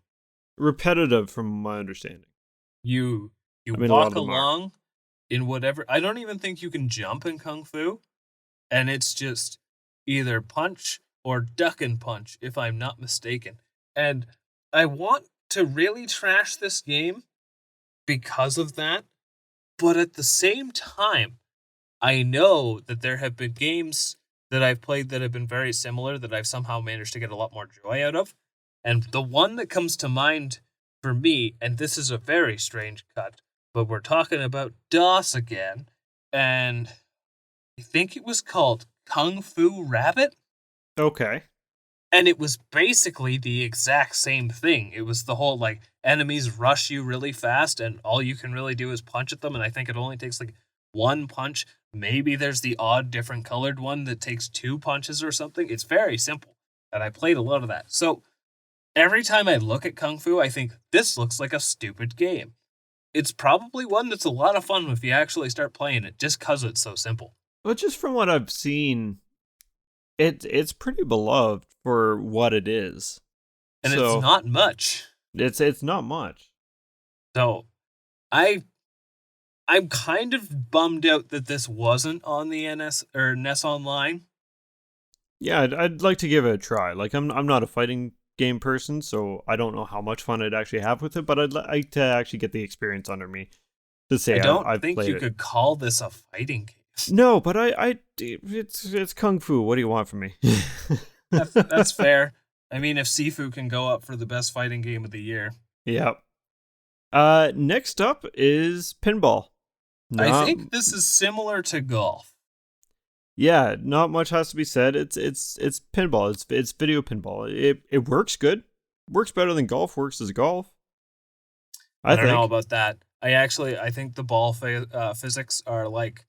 Repetitive from my understanding. You walk along in whatever. I don't even think you can jump in Kung Fu. And it's just either punch or duck and punch, if I'm not mistaken. And I want to really trash this game because of that. But at the same time, I know that there have been games that I've played that have been very similar that I've somehow managed to get a lot more joy out of. And the one that comes to mind for me, and this is a very strange cut, but we're talking about DOS again, and I think it was called Kung Fu Rabbit. Okay. And it was basically the exact same thing. It was the whole, like, enemies rush you really fast, and all you can really do is punch at them, and I think it only takes, like, 1 punch. Maybe there's the odd different colored one that takes 2 punches or something. It's very simple, and I played a lot of that. So every time I look at Kung Fu, I think, this looks like a stupid game. It's probably one that's a lot of fun if you actually start playing it, just because it's so simple. Well, just from what I've seen, it's pretty beloved for what it is. And so, it's not much. It's not much. So I'm kind of bummed out that this wasn't on the NES or NES Online. Yeah, I'd like to give it a try. Like I'm not a fighting game person, so I don't know how much fun I'd actually have with it, but I'd like to actually get the experience under me to say I've think you could call this a fighting game. No, but it's Kung Fu. What do you want from me? That's fair. I mean, if Sifu can go up for the best fighting game of the year. Yep. Next up is pinball. I think this is similar to golf. Yeah, not much has to be said. It's pinball. It's video pinball. It works good. Works better than golf works as golf. I don't know about that. I think the ball physics are like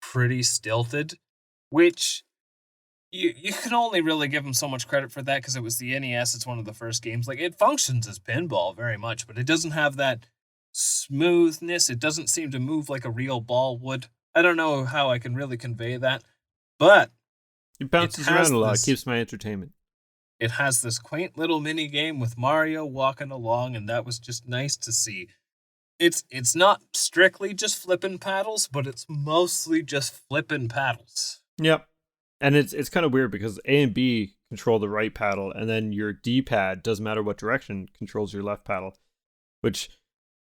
pretty stilted, which you can only really give them so much credit for that because it was the NES. It's one of the first games. Like, it functions as pinball very much, but it doesn't have that smoothness. It doesn't seem to move like a real ball would. I don't know how I can really convey that, but it bounces around a lot. It keeps my entertainment. It has this quaint little mini game with Mario walking along, and that was just nice to see. It's not strictly just flipping paddles, but it's mostly just flipping paddles. Yep. And it's kind of weird because A and B control the right paddle, and then your D-pad, doesn't matter what direction, controls your left paddle, which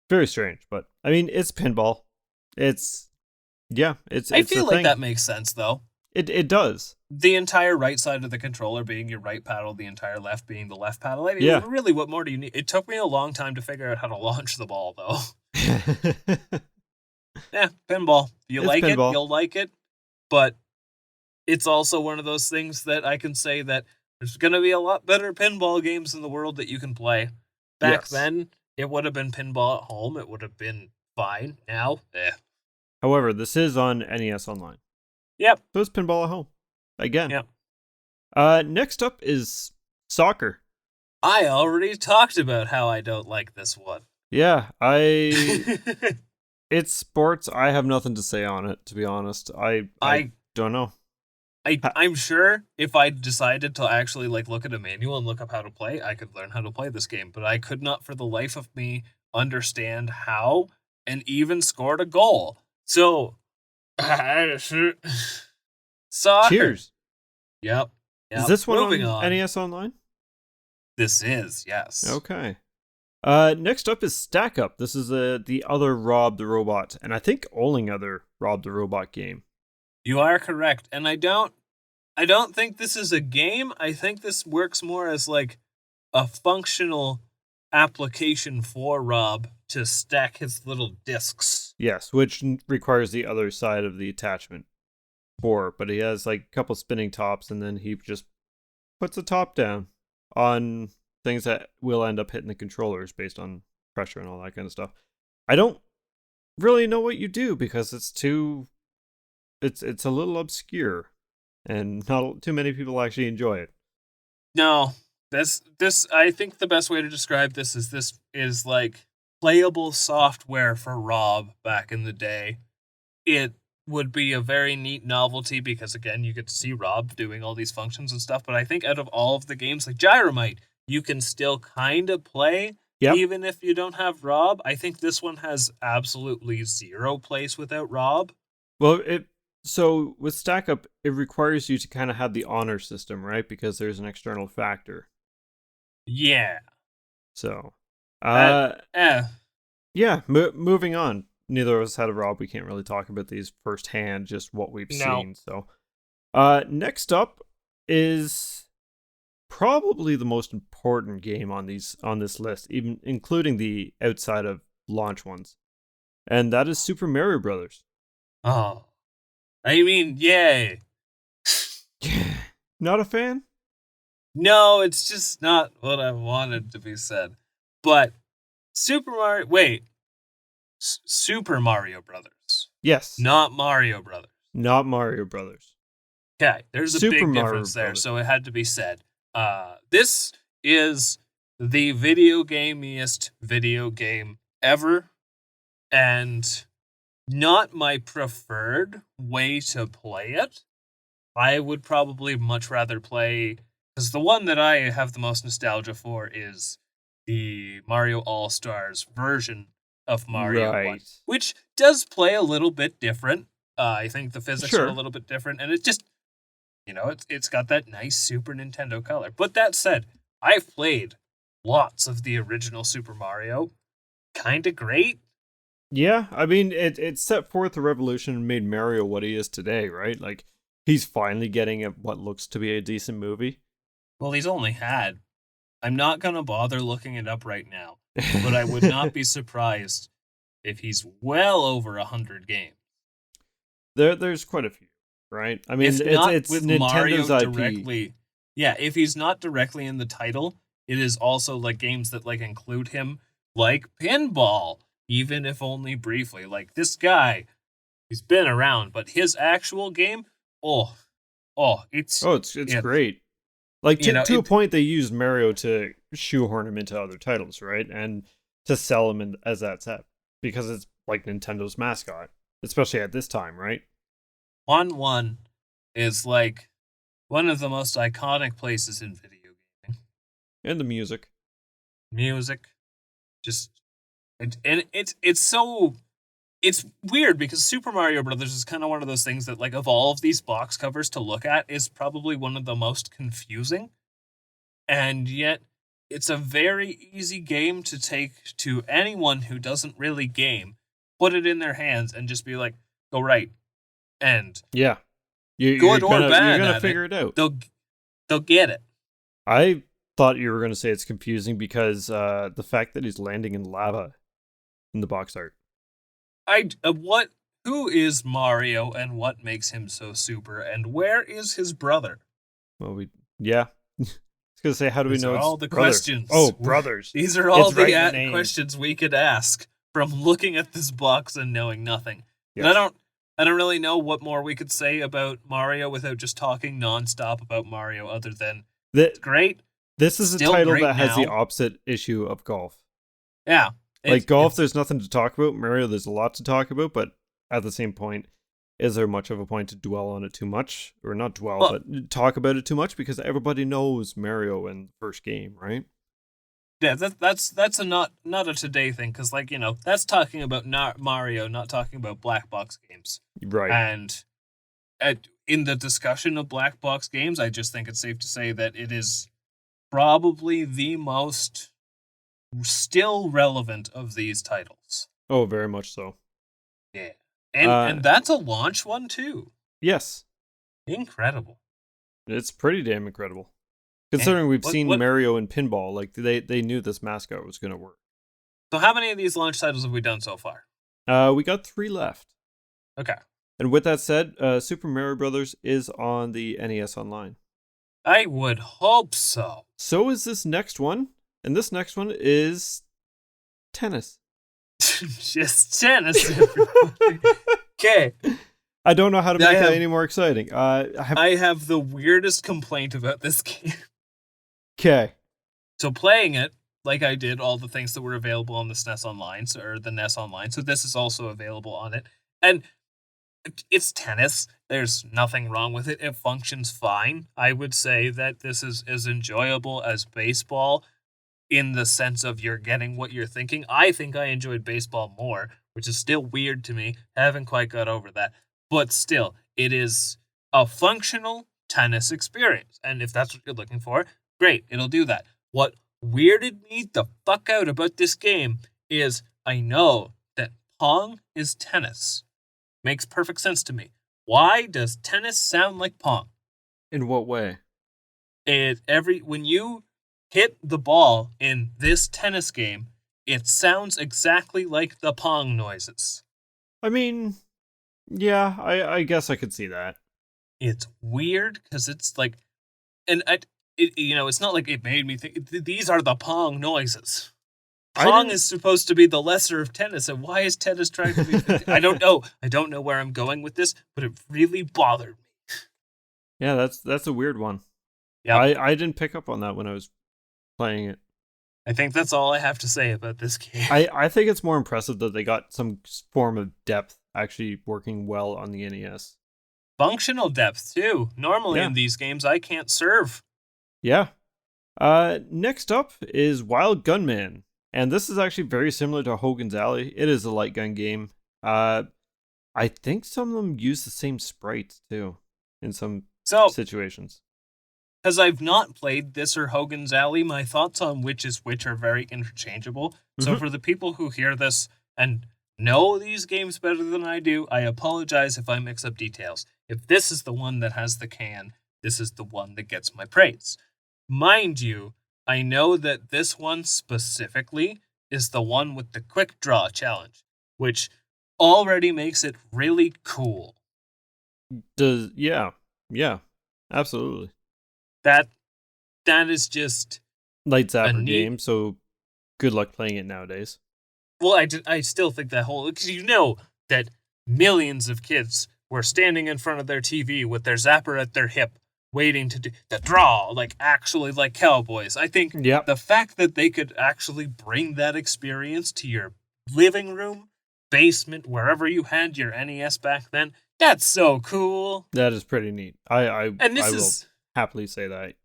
very strange. But I mean, it's pinball. I feel like that makes sense though. It does. The entire right side of the controller being your right paddle, the entire left being the left paddle. I mean, really, what more do you need? It took me a long time to figure out how to launch the ball, though. Yeah, pinball. You like pinball. It, you'll like it. But it's also one of those things that I can say that there's going to be a lot better pinball games in the world that you can play. Back then, it would have been pinball at home. It would have been fine. Now, However, this is on NES Online. Yep. So it's Pinball at Home. Again. Yep. Next up is soccer. I already talked about how I don't like this one. Yeah, it's sports. I have nothing to say on it, to be honest. I don't know. I'm sure if I decided to actually like look at a manual and look up how to play, I could learn how to play this game, but I could not for the life of me understand how and even scored a goal. So soccer. Cheers. Yep. Is this one Moving on NES Online? This is, yes. Okay. Next up is Stack Up. This is the other Rob the Robot, and I think only other Rob the Robot game. You are correct, and I don't think this is a game. I think this works more as like a functional application for Rob to stack his little discs. Yes, which requires the other side of the attachment but he has like a couple spinning tops, and then he just puts the top down on things that will end up hitting the controllers based on pressure and all that kind of stuff. I don't really know what you do because it's a little obscure and not too many people actually enjoy it. No, this I think the best way to describe this is like playable software for Rob back in the day. It would be a very neat novelty because, again, you get to see Rob doing all these functions and stuff. But I think out of all of the games, like Gyromite, you can still kind of play, even if you don't have Rob. I think this one has absolutely zero place without Rob. Well, so with Stack Up, it requires you to kind of have the honor system, right? Because there's an external factor. Yeah. So, moving on. Neither of us had a Rob. We can't really talk about these firsthand, just what we've seen. So, next up is probably the most important game on this list, even including the outside of launch ones, and that is Super Mario Brothers. Oh, I mean, yay! Not a fan? No, it's just not what I wanted to be said. But Super Mario Brothers. Yes. Not Mario Brothers. Not Mario Brothers. Okay, there's a big difference there, so it had to be said. This is the video gameiest video game ever, and not my preferred way to play it. I would probably much rather play, because the one that I have the most nostalgia for is the Mario All-Stars version of Mario 1, which does play a little bit different. I think the physics are a little bit different, and it just, it's got that nice Super Nintendo color. But that said, I've played lots of the original Super Mario. Kind of great. Yeah, I mean, it set forth a revolution and made Mario what he is today, right? Like, he's finally getting what looks to be a decent movie. Well, he's only had... I'm not going to bother looking it up right now, but I would not be surprised if he's well over 100 games. There's quite a few, right? I mean, it's with Nintendo's Mario IP. Directly. Yeah, if he's not directly in the title, it is also like games that like include him, like Pinball, even if only briefly. Like this guy, he's been around, but his actual game, it's great. Like, to a point, they used Mario to shoehorn him into other titles, right? And to sell him as that set. Because it's, like, Nintendo's mascot. Especially at this time, right? 1-1 is, like, one of the most iconic places in video gaming. And the music. Just... It's so... It's weird because Super Mario Brothers is kind of one of those things that, like, of all of these box covers to look at, is probably one of the most confusing. And yet, it's a very easy game to take to anyone who doesn't really game, put it in their hands, and just be like, go right. And yeah, good or bad, you're gonna figure it out. They'll get it. I thought you were gonna say it's confusing because the fact that he's landing in lava in the box art. Who is Mario and what makes him so super, and where is his brother? Well, I was gonna say, how do we know it's all the brothers? Questions? Oh, brothers. These are all the questions we could ask from looking at this box and knowing nothing. And Yes. I don't really know what more we could say about Mario without just talking nonstop about Mario other than That it's great, this is a still title great that has the now. opposite issue of golf. Yeah. Like golf, It's there's nothing to talk about. Mario, there's a lot to talk about, but at the same point, is there much of a point to dwell on it too much? Or not dwell, well, but talk about it too much because everybody knows Mario in the first game, right? yeah, that's a not a today thing because like that's talking about not Mario, not talking about black box games. Right. And in the discussion of black box games, I just think it's safe to say that it is probably the most still relevant of these titles. Oh, very much so. Yeah, Uh, and that's a launch one too. yes, Incredible. it's pretty damn incredible. Man, Considering we've what seen what? Mario in pinball, like they knew this mascot was going to work. So how many of these launch titles have we done so far? We got 3 left. Okay, And with that said, Super Mario Brothers is on the NES Online. I would hope so. So is this next one, and this next one is tennis. Just tennis, everybody. Okay, I don't know how to I make have- that any more exciting. I have the weirdest complaint about this game. Okay. So playing it, like I did all the things that were available on the SNES Online, or the NES Online, so this is also available on it. And it's tennis. There's nothing wrong with it. It functions fine. I would say that this is as enjoyable as baseball in the sense of you're getting what you're thinking. I think I enjoyed baseball more, which is still weird to me. Haven't quite got over that. But still, it is a functional tennis experience. And if that's what you're looking for, great, it'll do that. What weirded me the fuck out about this game is I know that Pong is tennis. Makes perfect sense to me. Why does tennis sound like Pong? In what way? When you hit the ball in this tennis game, it sounds exactly like the Pong noises. I mean, yeah, I guess I could see that. It's weird because it's like, and it's not like it made me think these are the Pong noises. Pong is supposed to be the lesser of tennis, and why is tennis trying to be? I don't know. I don't know where I'm going with this, but it really bothered me. Yeah, that's a weird one. Yeah, I didn't pick up on that when I was playing it. I think that's all I have to say about this game. I think it's more impressive that they got some form of depth actually working well on the NES. Functional depth too. Normally Yeah. in these games, I can't serve. Yeah. Next up is Wild Gunman. And this is actually very similar to Hogan's Alley. It is a light gun game. I think some of them use the same sprites too in some So, situations. because I've not played this or Hogan's Alley, my thoughts on which is which are very interchangeable. So Mhm. for the people who hear this and know these games better than I do, I apologize if I mix up details. If this is the one that has the can, this is the one that gets my praise. Mind you, I know that this one specifically is the one with the quick draw challenge, which already makes it really cool. Yeah, absolutely. That is just Light a zapper neat. game, so good luck playing it nowadays. Well, I still think that whole because that millions of kids were standing in front of their TV with their zapper at their hip, waiting to do the draw, like actually like cowboys. I think Yep. the fact that they could actually bring that experience to your living room, basement, wherever you had your NES back then, that's so cool. That is pretty neat. And this I will is happily say that.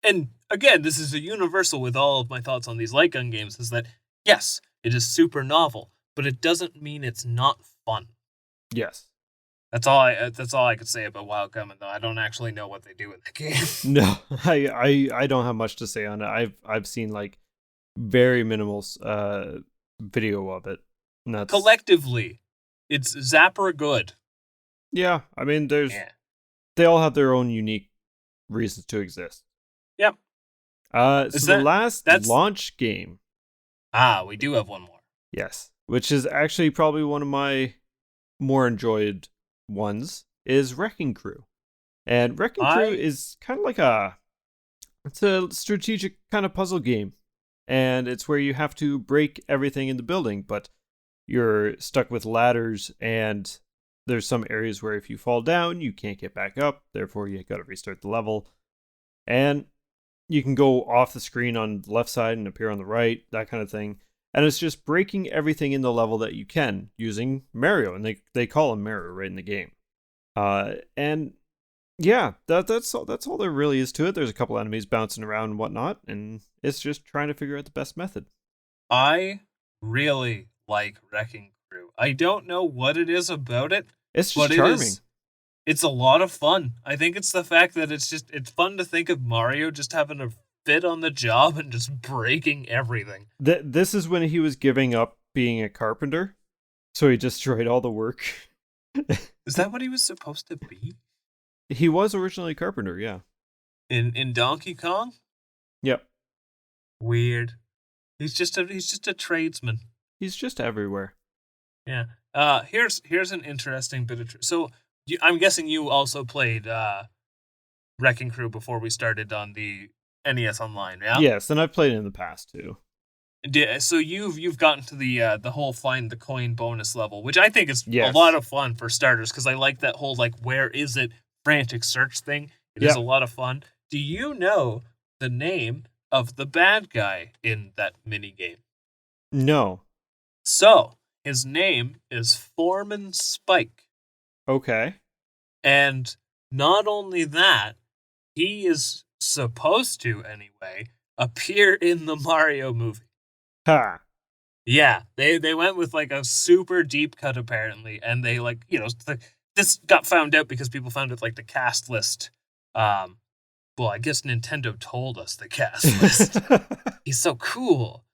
And again, this is a universal with all of my thoughts on these light gun games, is that, yes, it is super novel, but it doesn't mean it's not fun. Yes. That's all I could say about Wild Gunman, though. I don't actually know what they do in the game. No, I don't have much to say on it. I've seen like very minimal video of it. And that's, Collectively, it's Zapper good. yeah, I mean Yeah. they all have their own unique reasons to exist. Yep. So the last that's- launch game, We do have one more. yes, which is actually probably one of my more enjoyed ones, is Wrecking Crew. And Wrecking Crew is kind of like it's a strategic kind of puzzle game. And it's where you have to break everything in the building, but you're stuck with ladders, and there's some areas where if you fall down, you can't get back up. Therefore, you got to restart the level. And you can go off the screen on the left side and appear on the right, that kind of thing. And it's just breaking everything in the level that you can using Mario, and they call him Mario right in the game. And yeah, that's all there really is to it. There's a couple enemies bouncing around and whatnot, and it's just trying to figure out the best method. I really like Wrecking Crew. I don't know what it is about it, It's just but charming. it's a lot of fun. I think it's the fact that it's fun to think of Mario just having a fit on the job and just breaking everything. This is when he was giving up being a carpenter, so he destroyed all the work. Is that what he was supposed to be? He was originally a carpenter, yeah. In Donkey Kong? Yep. Weird. He's just a tradesman. He's just everywhere. Yeah. Here's an interesting bit of so I'm guessing you also played Wrecking Crew before we started on the NES Online, yeah? Yes, and I've played it in the past too. So you've gotten to the whole find the coin bonus level, which I think is Yes. a lot of fun for starters because I like that whole like where is it frantic search thing. It is a lot of fun. Do you know the name of the bad guy in that mini game? No. So his name is Foreman Spike, Okay. and not only that, he is supposed to anyway appear in the Mario movie. Ha. Yeah, they went with like a super deep cut apparently, and they like this got found out because people found it like the cast list. Well, I guess Nintendo told us the cast list. He's so cool.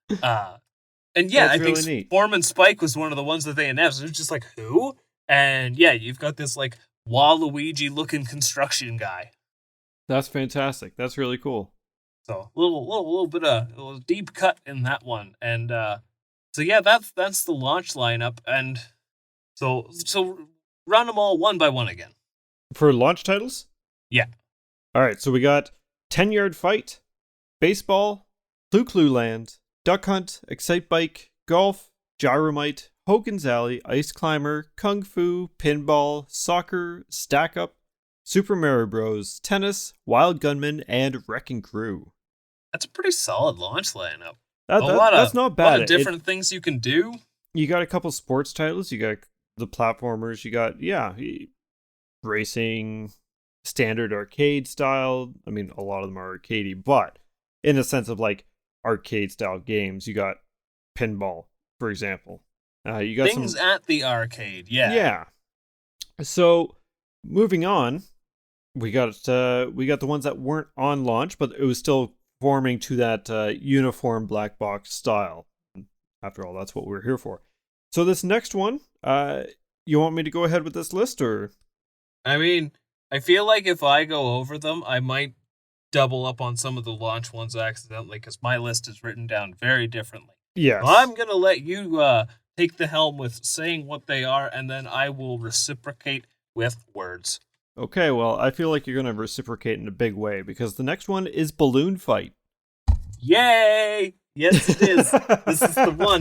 And yeah, That's I think really neat. Foreman Spike was one of the ones that they announced. It was just like who? And yeah, you've got this like Waluigi looking construction guy. That's fantastic. That's really cool. So little bit of a little deep cut in that one, and so yeah, that's the launch lineup, and so run them all one by one again. For launch titles? Yeah. All right, so we got 10-Yard Fight, Baseball, Clue Land, Duck Hunt, Excite Bike, Golf, Gyromite, Hogan's Alley, Ice Climber, Kung Fu, Pinball, Soccer, Stack Up, Super Mario Bros., Tennis, Wild Gunman, and Wrecking Crew. That's a pretty solid launch lineup. That's not bad. A lot of different things you can do. You got a couple sports titles. You got the platformers. You got, racing, standard arcade style. I mean, a lot of them are arcadey, but in a sense of like arcade style games, you got pinball, for example. You got things at the arcade. Yeah. Yeah. So moving on, we got the ones that weren't on launch, but it was still forming to that uniform black box style. After all, that's what we're here for. So this next one, you want me to go ahead with this list, or? I mean, I feel like if I go over them, I might double up on some of the launch ones accidentally because my list is written down very differently. Yes. So I'm gonna let you take the helm with saying what they are, and then I will reciprocate with words. Okay, well, I feel like you're going to reciprocate in a big way because the next one is Balloon Fight. Yay! Yes, it is. This is the one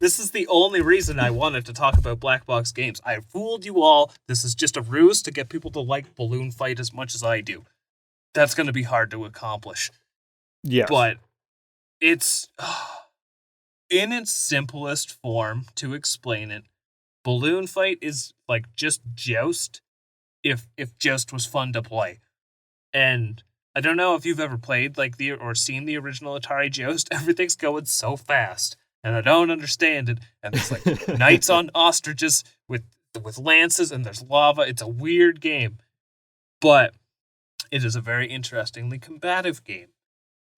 this is the only reason I wanted to talk about Black Box games. I fooled you all. This is just a ruse to get people to like Balloon Fight as much as I do. That's going to be hard to accomplish. Yes. But it's in its simplest form to explain it. Balloon Fight is like just Joust if Joust was fun to play. And I don't know if you've ever played or seen the original Atari Joust. Everything's going so fast, and I don't understand it. And there's like knights on ostriches with lances, and there's lava. It's a weird game, but it is a very interestingly combative game.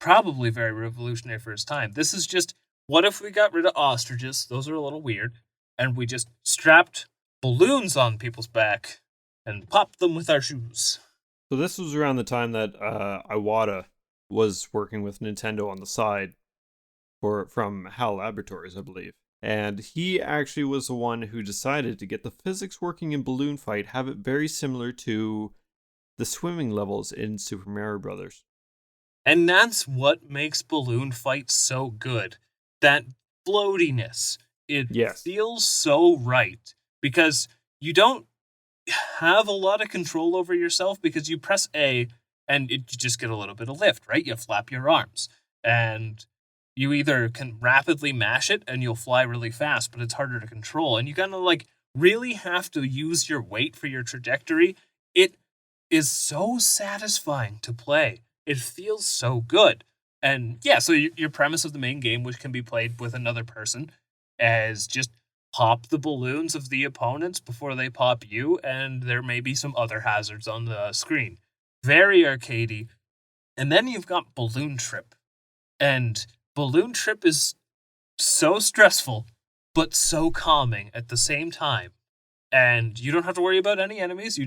Probably very revolutionary for its time. This is just, what if we got rid of ostriches? Those are a little weird, and we just strapped balloons on people's back and popped them with our shoes. So this was around the time that Iwata was working with Nintendo on the side from HAL Laboratories, I believe. And he actually was the one who decided to get the physics working in Balloon Fight, have it very similar to the swimming levels in Super Mario Brothers. And that's what makes Balloon Fight so good. That floatiness. It Yes. feels so right because you don't have a lot of control over yourself because you press A and you just get a little bit of lift, right? You flap your arms and you either can rapidly mash it and you'll fly really fast, but it's harder to control. And you kind of like really have to use your weight for your trajectory. It is so satisfying to play. It feels so good. And yeah, so your premise of the main game, which can be played with another person, is just pop the balloons of the opponents before they pop you, and there may be some other hazards on the screen. Very arcadey. And then you've got Balloon Trip. And Balloon Trip is so stressful, but so calming at the same time. And you don't have to worry about any enemies.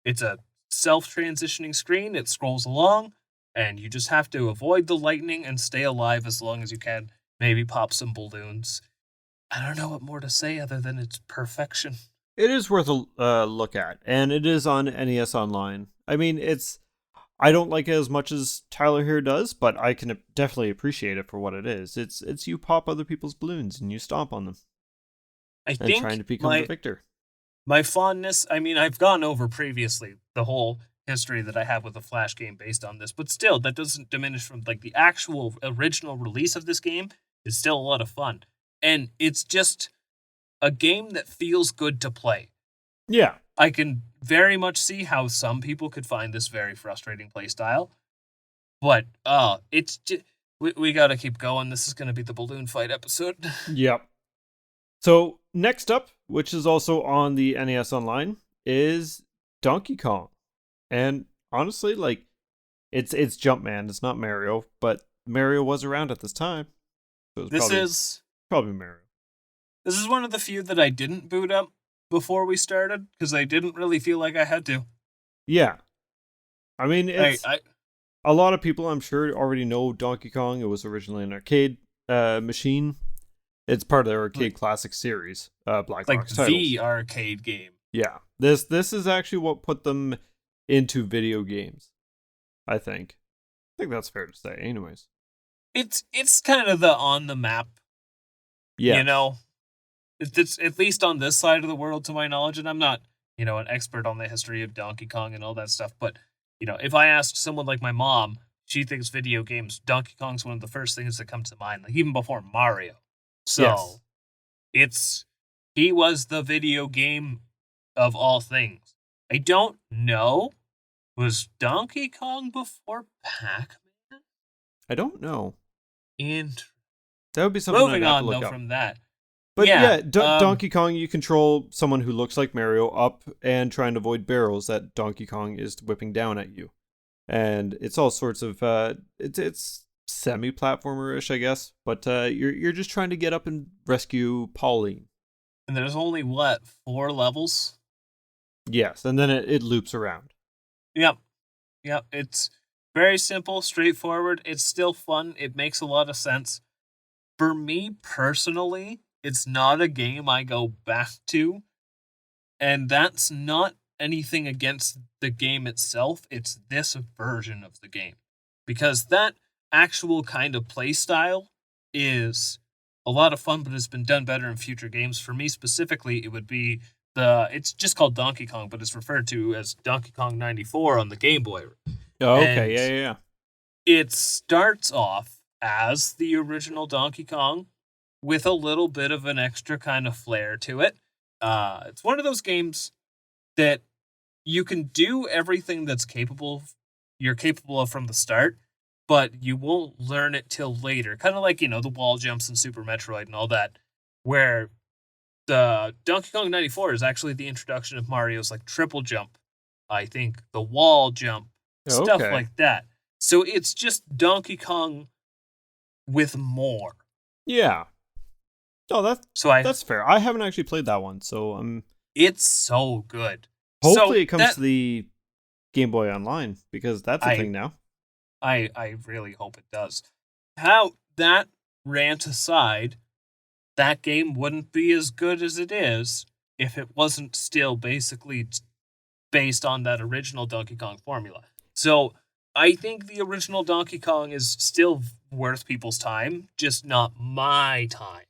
It's a self-transitioning screen. It scrolls along, and you just have to avoid the lightning and stay alive as long as you can. Maybe pop some balloons. I don't know what more to say other than it's perfection. It is worth a look at, and it is on NES Online. I mean, I don't like it as much as Tyler here does, but I can definitely appreciate it for what it is. It's you pop other people's balloons and you stomp on them I and think trying to become the victor. my fondness, I mean, I've gone over previously the whole history that I have with a Flash game based on this, but still, that doesn't diminish from like the actual original release of this game is still a lot of fun. And it's just a game that feels good to play. Yeah. I can very much see how some people could find this very frustrating playstyle, but it's just, we got to keep going. This is going to be the balloon fight episode. Yep. So next up, which is also on the NES Online, is Donkey Kong. And honestly, like it's Jumpman, it's not Mario, but Mario was around at this time. So it was probably Mario. This is one of the few that I didn't boot up before we started because I didn't really feel like I had to. Yeah. I mean, it's a lot of people I'm sure already know Donkey Kong. It was originally an arcade machine. It's part of their arcade classic series, Black Box titles. The arcade game. Yeah. This is actually what put them into video games, I think. I think that's fair to say, anyways. It's kind of the on the map. Yeah. You know? It's at least on this side of the world to my knowledge, and I'm not, an expert on the history of Donkey Kong and all that stuff, but if I asked someone like my mom, she thinks video games, Donkey Kong's one of the first things that comes to mind, like even before Mario. So he was the video game of all things. I don't know. Was Donkey Kong before Pac-Man? I don't know. And that would be something moving I'd have on to look though up. from that. But Donkey Kong, you control someone who looks like Mario up and trying to avoid barrels that Donkey Kong is whipping down at you. And it's all sorts of it's semi-platformer-ish, I guess, but you're just trying to get up and rescue Pauline. And there's only 4 levels? Yes, and then it loops around. Yep. It's very simple, straightforward. It's still fun. It makes a lot of sense. For me personally, it's not a game I go back to, and that's not anything against the game itself. It's this version of the game, because that actual kind of play style is a lot of fun, but it's been done better in future games. For me specifically, it would be it's just called Donkey Kong, but it's referred to as Donkey Kong 94 on the Game Boy. Oh, okay, yeah. It starts off as the original Donkey Kong with a little bit of an extra kind of flair to it. It's one of those games that you can do everything you're capable of from the start, but you won't learn it till later. Kind of like, the wall jumps in Super Metroid and all that, where the Donkey Kong 94 is actually the introduction of Mario's like triple jump, I think, the wall jump, stuff like that. So it's just Donkey Kong with more. Yeah. Oh, that's fair. I haven't actually played that one, so it's so good. Hopefully it comes to the Game Boy Online, because that's a thing now. I really hope it does. How that rant aside, that game wouldn't be as good as it is if it wasn't still basically based on that original Donkey Kong formula. So I think the original Donkey Kong is still worth people's time, just not my time.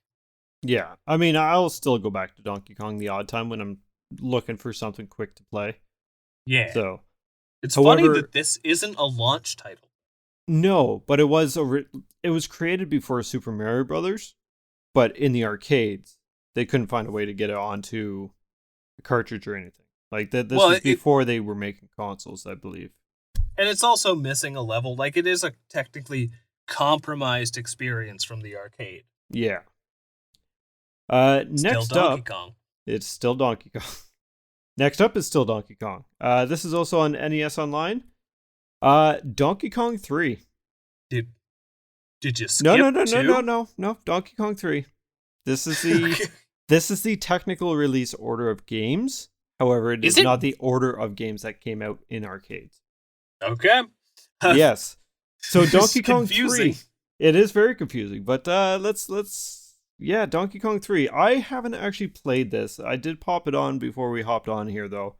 Yeah, I mean, I'll still go back to Donkey Kong the odd time when I'm looking for something quick to play. Yeah. So, It's funny however, that this isn't a launch title. no, but it was created before Super Mario Brothers, but in the arcades, they couldn't find a way to get it onto a cartridge or anything. Like that, this Well, was before they were making consoles, I believe. and it's also missing a level. Like, it is a technically compromised experience from the arcade. Yeah. Still Next Donkey up, Kong. it's still Donkey Kong. Next up is still Donkey Kong. This is also on NES Online. Donkey Kong 3. Did you No, skip no, no, no, no, two? no, no. Donkey Kong 3. This is the this is the technical release order of games. However, it Is is it? not the order of games that came out in arcades. Okay. Yes. So Donkey Kong confusing. 3. It is very confusing, but let's yeah, Donkey Kong 3. I haven't actually played this. I did pop it on before we hopped on here though.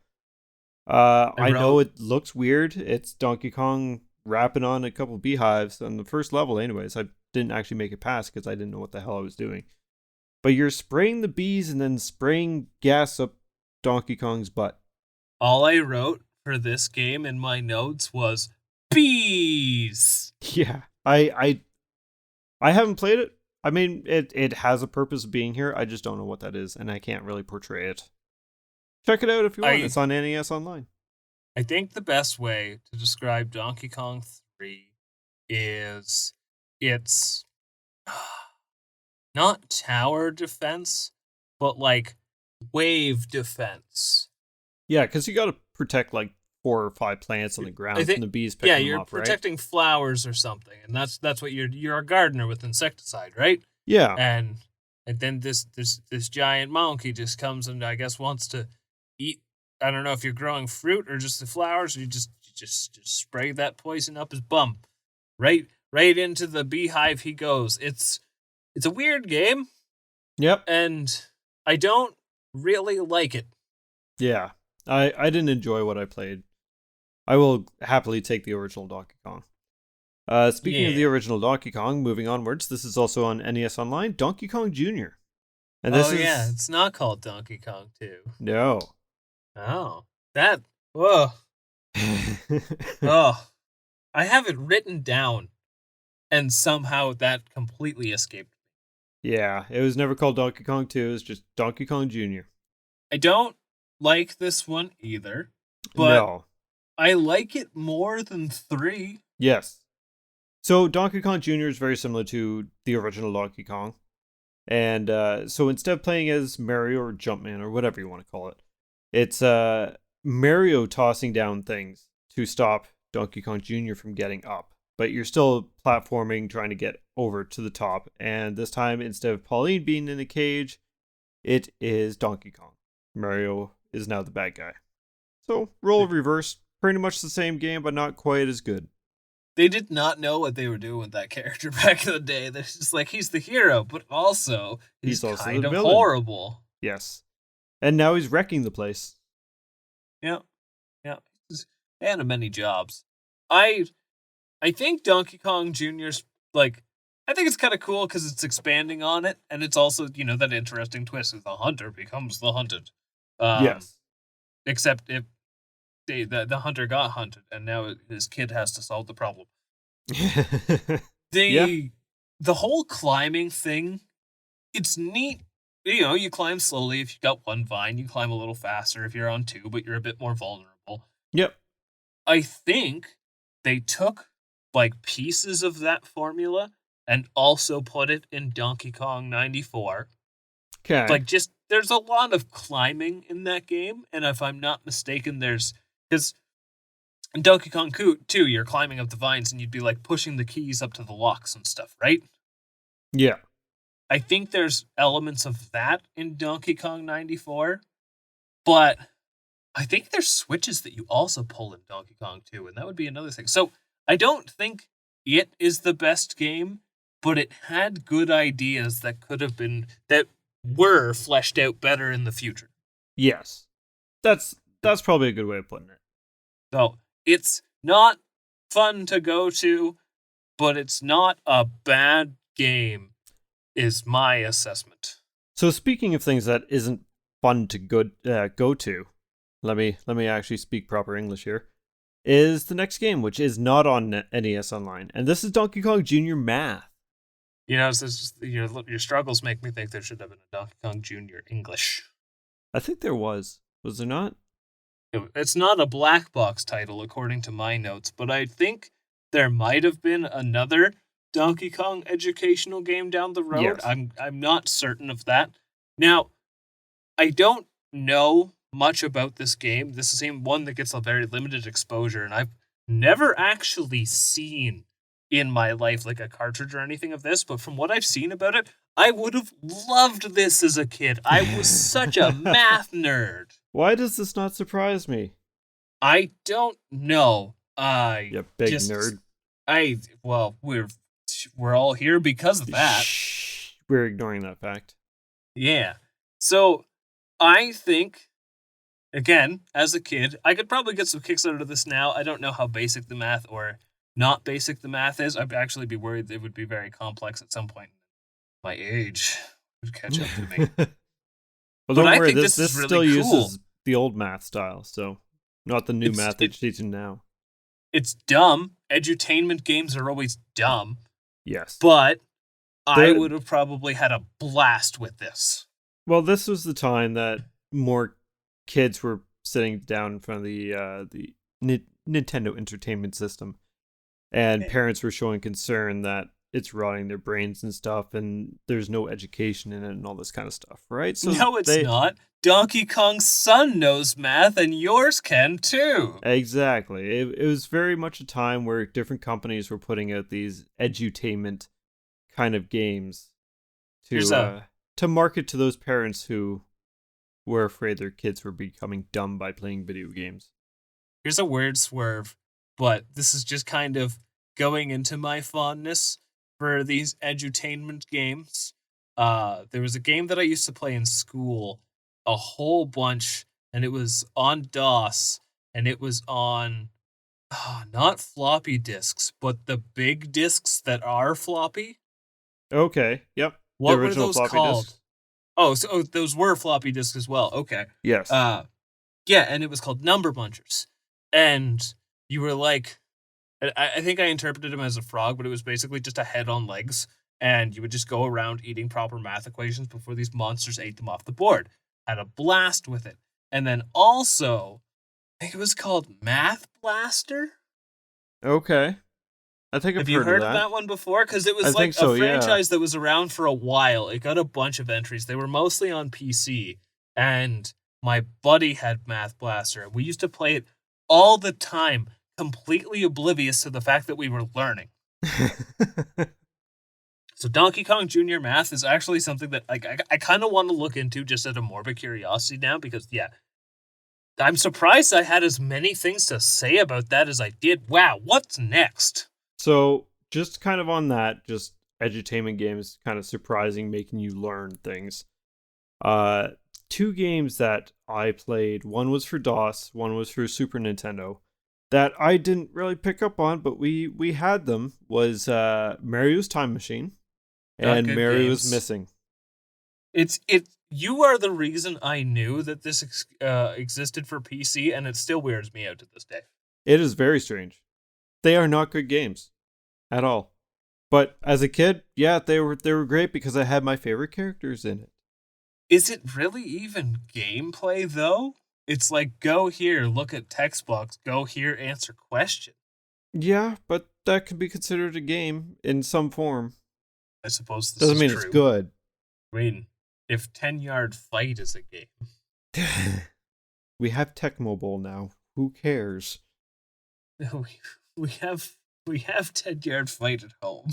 I I know wrote, it looks weird. It's Donkey Kong rapping on a couple beehives on the first level anyways. I didn't actually make it past because I didn't know what the hell I was doing. But you're spraying the bees and then spraying gas up Donkey Kong's butt. all I wrote for this game in my notes was bees. Yeah. I haven't played it. I mean, it has a purpose of being here. I just don't know what that is, and I can't really portray it. Check it out if you want. It's on NES Online. I think the best way to describe Donkey Kong 3 is it's not tower defense, but like wave defense. Yeah, because you got to protect like 4 or 5 plants on the ground from the bees picking them you're up, right? protecting flowers or something, and that's what you're a gardener with insecticide, right? Yeah. And then this giant monkey just comes and I guess wants to eat. I don't know if you're growing fruit or just the flowers, or you just spray that poison up his bum, right into the beehive he goes. It's a weird game, Yep. and I don't really like it. Yeah. I didn't enjoy what I played. I will happily take the original Donkey Kong. Speaking of the Yeah. original Donkey Kong, moving onwards, this is also on NES Online, Donkey Kong Jr. And this is Yeah, it's not called Donkey Kong 2. no. Oh, that oh oh, I have it written down, and somehow that completely escaped. Yeah, it was never called Donkey Kong 2, it was just Donkey Kong Jr. I don't like this one either, but No. I like it more than 3. Yes. So Donkey Kong Jr. is very similar to the original Donkey Kong. And so instead of playing as Mario or Jumpman or whatever you want to call it, it's Mario tossing down things to stop Donkey Kong Jr. from getting up. But you're still platforming, trying to get over to the top. And this time, instead of Pauline being in a cage, it is Donkey Kong. Mario is now the bad guy. So, role reversed. Pretty much the same game, but not quite as good. They did not know what they were doing with that character back in the day. They're just like, he's the hero, but also he's also kind the of villain. horrible. Yes. And now he's wrecking the place. Yeah, yeah, and many jobs. I think Donkey Kong Jr.'s like, I think it's kind of cool because it's expanding on it, and it's also that interesting twist of the hunter becomes the hunted. Yes. Except if the hunter got hunted, and now his kid has to solve the problem. Yeah. The whole climbing thing, it's neat. You climb slowly if you got one vine. You climb a little faster if you're on 2, but you're a bit more vulnerable. Yep. I think they took like pieces of that formula and also put it in Donkey Kong 94. Okay. Like, just there's a lot of climbing in that game, and if I'm not mistaken, because in Donkey Kong 2, you're climbing up the vines and you'd be like pushing the keys up to the locks and stuff, right? Yeah. I think there's elements of that in Donkey Kong 94, but I think there's switches that you also pull in Donkey Kong 2, and that would be another thing. So I don't think it is the best game, but it had good ideas that were fleshed out better in the future. Yes. That's probably a good way of putting it. So it's not fun to go to, but it's not a bad game, is my assessment. So speaking of things that isn't fun to go to, let me actually speak proper English here. Is the next game, which is not on NES Online, and this is Donkey Kong Jr. Math. Your struggles make me think there should have been a Donkey Kong Jr. English. I think there was. Was there not? It's not a black box title according to my notes, but I think there might have been another Donkey Kong educational game down the road. Yes. I'm not certain of that. Now, I don't know much about this game. This is one that gets a very limited exposure, and I've never actually seen in my life like a cartridge or anything of this, but from what I've seen about it, I would have loved this as a kid. I was such a math nerd. Why does this not surprise me? I don't know. You big nerd. We're all here because of that. Shh, we're ignoring that fact. Yeah. So I think, again, as a kid, I could probably get some kicks out of this now. I don't know how basic the math or not basic the math is. I'd actually be worried it would be very complex at some point. My age would catch up to me. Well, don't I worry. think This this is still really cool. uses the old math style, so not the new math that you're teaching now. It's dumb. Edutainment games are always dumb. Yes. But I would have probably had a blast with this. Well, this was the time that more kids were sitting down in front of the Nintendo Entertainment System, and parents were showing concern that it's rotting their brains and stuff, and there's no education in it and all this kind of stuff, right? So no, it's not. Donkey Kong's son knows math, and yours can too. Exactly. It was very much a time where different companies were putting out these edutainment kind of games to market to those parents who were afraid their kids were becoming dumb by playing video games. Here's a weird swerve, but this is just kind of going into my fondness for these edutainment games. There was a game that I used to play in school a whole bunch, and it was on DOS, and it was on not floppy disks, but the big disks that are floppy. Okay, yep. What were those called? Disks? Oh, so those were floppy disks as well. Okay. Yes. Yeah, and it was called Number Munchers. And you were like, I think I interpreted him as a frog, but it was basically just a head on legs, and you would just go around eating proper math equations before these monsters ate them off the board. Had a blast with it. And then also, I think it was called Math Blaster. Okay. I think Have you heard of that one before? Because it was like a franchise that was around for a while. It got a bunch of entries. They were mostly on PC. And my buddy had Math Blaster. We used to play it all the time, completely oblivious to the fact that we were learning. So Donkey Kong Jr. Math is actually something that I kind of want to look into just out of morbid curiosity now, because, yeah, I'm surprised I had as many things to say about that as I did. Wow, what's next? So, just kind of on that, just edutainment games, kind of surprising, making you learn things. 2 games that I played, one was for DOS, one was for Super Nintendo, that I didn't really pick up on, but we had them, was Mario's Time Machine and Mario's Missing. You are the reason I knew that this existed for PC, and it still weirds me out to this day. It is very strange. They are not good games at all. But as a kid, yeah, they were great because I had my favorite characters in it. Is it really even gameplay, though? It's like, go here, look at text box, go here, answer question. Yeah, but that could be considered a game in some form. I suppose this doesn't mean true. It's good. I mean, if 10-Yard Fight is a game. We have Tecmo Bowl now. Who cares? We have 10-Yard Fight at home.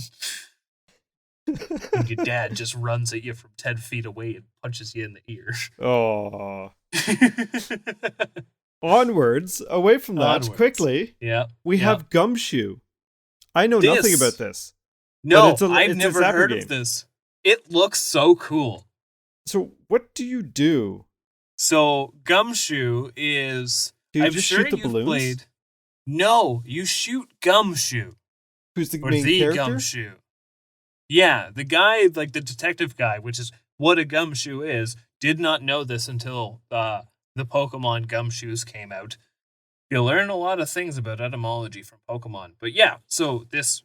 And your dad just runs at you from 10 feet away and punches you in the ear. Oh. Onwards, away from that, quickly. Yeah. We have Gumshoe. I know nothing about this. No, I've never heard of this. It looks so cool. So, what do you do? So, Gumshoe is... Do you just shoot the balloons? No, you shoot Gumshoe. Who's the main character? Gumshoe. Yeah, the guy, like the detective guy, which is what a gumshoe is. Did not know this until the Pokemon gumshoes came out. You learn a lot of things about etymology from Pokemon. But yeah, so this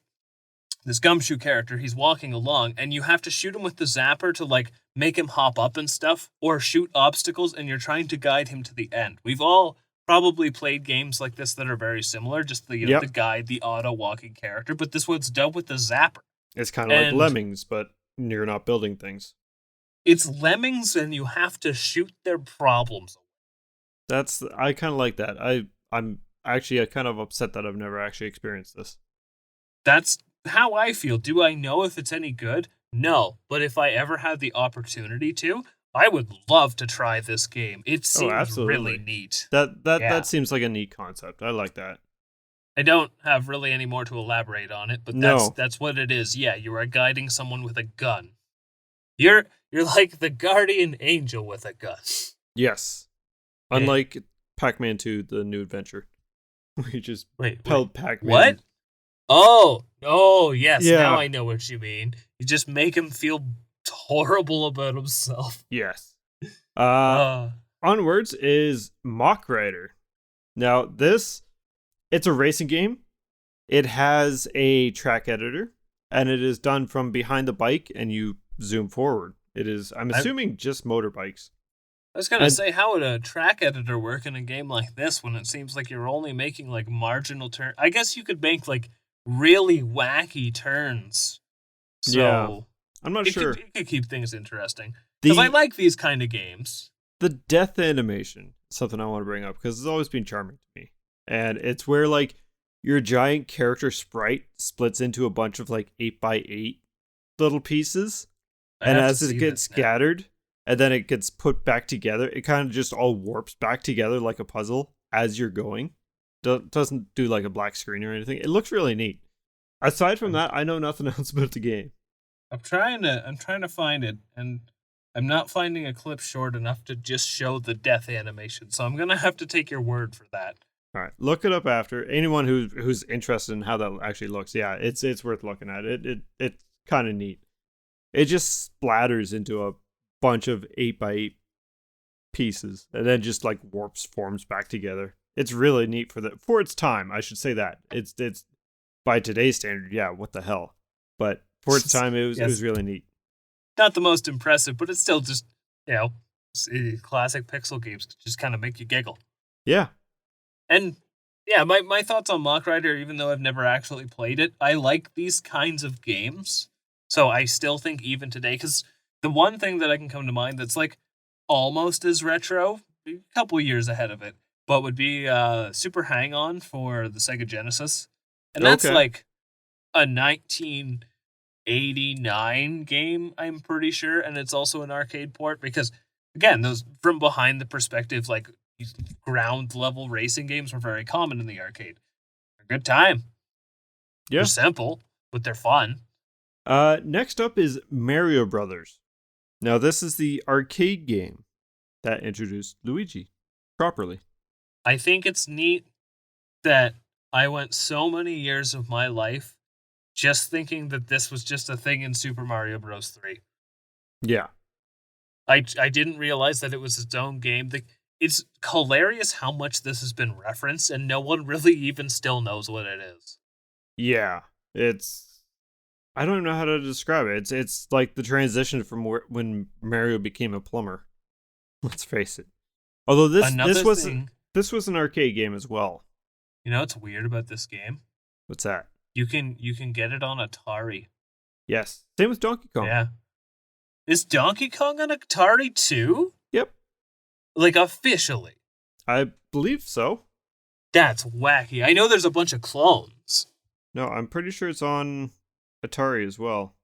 gumshoe character, he's walking along, and you have to shoot him with the zapper to like make him hop up and stuff, or shoot obstacles, and you're trying to guide him to the end. We've all probably played games like this that are very similar, just the the Yep. guide, the auto walking character, but this one's done with the zapper. It's kind of like And Lemmings, but you're not building things. it's lemmings, and you have to shoot their problems. I kind of like that. I'm actually kind of upset that I've never actually experienced this. That's how I feel. Do I know if it's any good? No. But if I ever had the opportunity to, I would love to try this game. It Oh, seems absolutely. really neat. That Yeah. seems like a neat concept. I like that. I don't have really any more to elaborate on it, but No. that's what it is. Yeah, you are guiding someone with a gun. You're like the guardian angel with a gun. Yes. Yeah. Unlike Pac-Man 2, the new adventure. We just Wait, pelt Pac-Man. what? Oh, yes. Yeah. Now I know what you mean. You just make him feel horrible about himself. Yes. Uh, Onwards is Mock Rider. Now, it's a racing game. It has a track editor, and it is done from behind the bike, and you zoom forward. I'm assuming just motorbikes. I was gonna say, how would a track editor work in a game like this when it seems like you're only making like marginal turn? I guess you could make like really wacky turns. So Yeah. I'm not sure. it could keep things interesting. Because I like these kind of games. The death animation is something I want to bring up because it's always been charming to me. And it's where like your giant character sprite splits into a bunch of like 8x8 little pieces. And as it gets scattered and then it gets put back together, it kind of just all warps back together like a puzzle as you're going. Doesn't do like a black screen or anything. It looks really neat. Aside from that, I know nothing else about the game. I'm trying to find it, and I'm not finding a clip short enough to just show the death animation. So I'm gonna have to take your word for that. All right, look it up after. Anyone who's interested in how that actually looks, yeah, it's worth looking at. It's kind of neat. It just splatters into a bunch of 8x8 pieces and then just like forms back together. It's really neat for its time. I should say that it's by today's standard, yeah, what the hell? But for its time, it was really neat. Not the most impressive, but it's still just classic pixel games just kind of make you giggle. Yeah. And yeah, my thoughts on Mock Rider, even though I've never actually played it, I like these kinds of games. So I still think even today, because the one thing that I can come to mind that's like almost as retro, a couple years ahead of it, but would be Super Hang-On for the Sega Genesis. And that's like a 1989 game, I'm pretty sure, and it's also an arcade port because, again, those from behind the perspective, like these ground level racing games were very common in the arcade. They're a good time. Yeah. They're simple, but they're fun. Next up is Mario Brothers. Now, this is the arcade game that introduced Luigi properly. I think it's neat that I went so many years of my life just thinking that this was just a thing in Super Mario Bros. 3. Yeah. I didn't realize that it was its own game. It's hilarious how much this has been referenced, and no one really even still knows what it is. Yeah. I don't know how to describe it. It's like the transition from when Mario became a plumber. Let's face it. Although this was an arcade game as well. You know what's weird about this game? What's that? You can get it on Atari. Yes. Same with Donkey Kong. Yeah. Is Donkey Kong on Atari too? Yep. Like officially? I believe so. That's wacky. I know there's a bunch of clones. No, I'm pretty sure it's on Atari as well.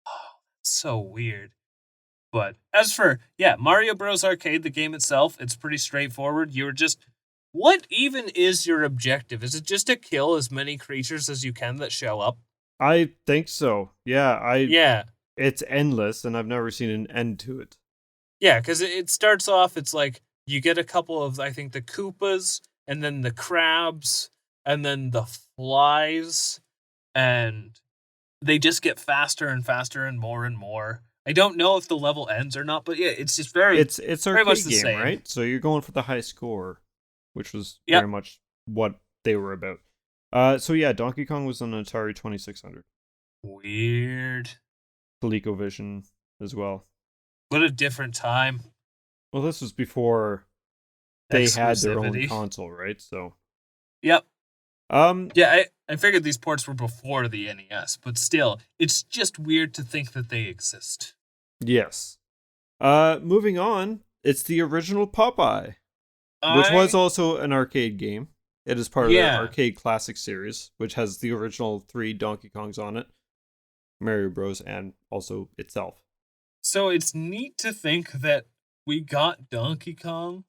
Oh, that's so weird. But as for, Mario Bros. Arcade, the game itself, it's pretty straightforward. What even is your objective? Is it just to kill as many creatures as you can that show up? I think so. Yeah, Yeah. It's endless, and I've never seen an end to it. Yeah, because it starts off, it's like, you get a couple of, I think, the Koopas, and then the crabs, and then the flies, and they just get faster and faster and more, I don't know if the level ends or not, but yeah, it's just very, It's very much arcade the game, same. right? So you're going for the high score, which was very Yep. much what they were about. So yeah, Donkey Kong was on Atari 2600, Weird. ColecoVision as well. What a different time. Well, this was before they had their own Exclusivity. console, right? So, Yep. um, Yeah, I figured these ports were before the NES, but still, it's just weird to think that they exist. yes. Moving on, it's the original Popeye, which was I also an arcade game. It is part of their Yeah. arcade classic series, which has the original 3 Donkey Kongs on it, Mario Bros, and also itself. So it's neat to think that we got Donkey Kong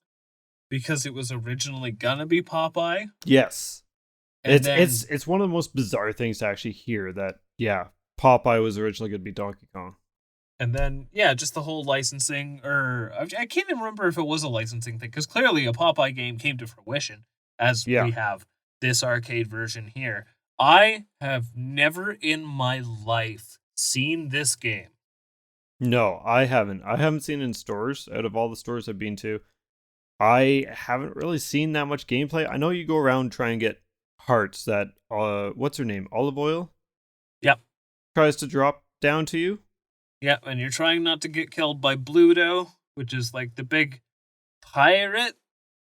because it was originally gonna be Popeye, Yes. and It's one of the most bizarre things to actually hear that yeah, Popeye was originally going to be Donkey Kong. then yeah, just the whole licensing, or I can't even remember if it was a licensing thing, because clearly a Popeye game came to fruition, as Yeah. we have this arcade version here. I have never in my life seen this game. No, I haven't. I haven't seen it in stores out of all the stores I've been to. I haven't really seen that much gameplay. I know you go around try and get hearts that what's her name? Olive Oil Yep. tries to drop down to you. Yep, and you're trying not to get killed by Bluto, which is like the big pirate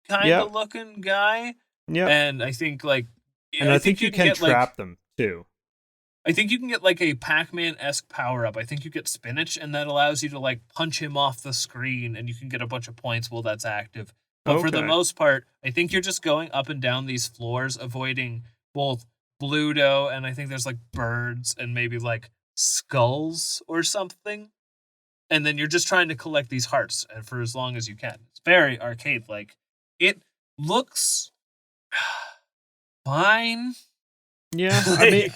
kind Yep. of looking guy. Yep. And I think like And I think you can get trap them too. I think you can get like a Pac-Man-esque power up. I think you get spinach, and that allows you to like punch him off the screen, and you can get a bunch of points while that's active. But for the Okay. most part, I think you're just going up and down these floors, avoiding both Bluto, and I think there's like birds and maybe like skulls or something. And then you're just trying to collect these hearts for as long as you can. It's very arcade like. It looks fine. Yeah, I mean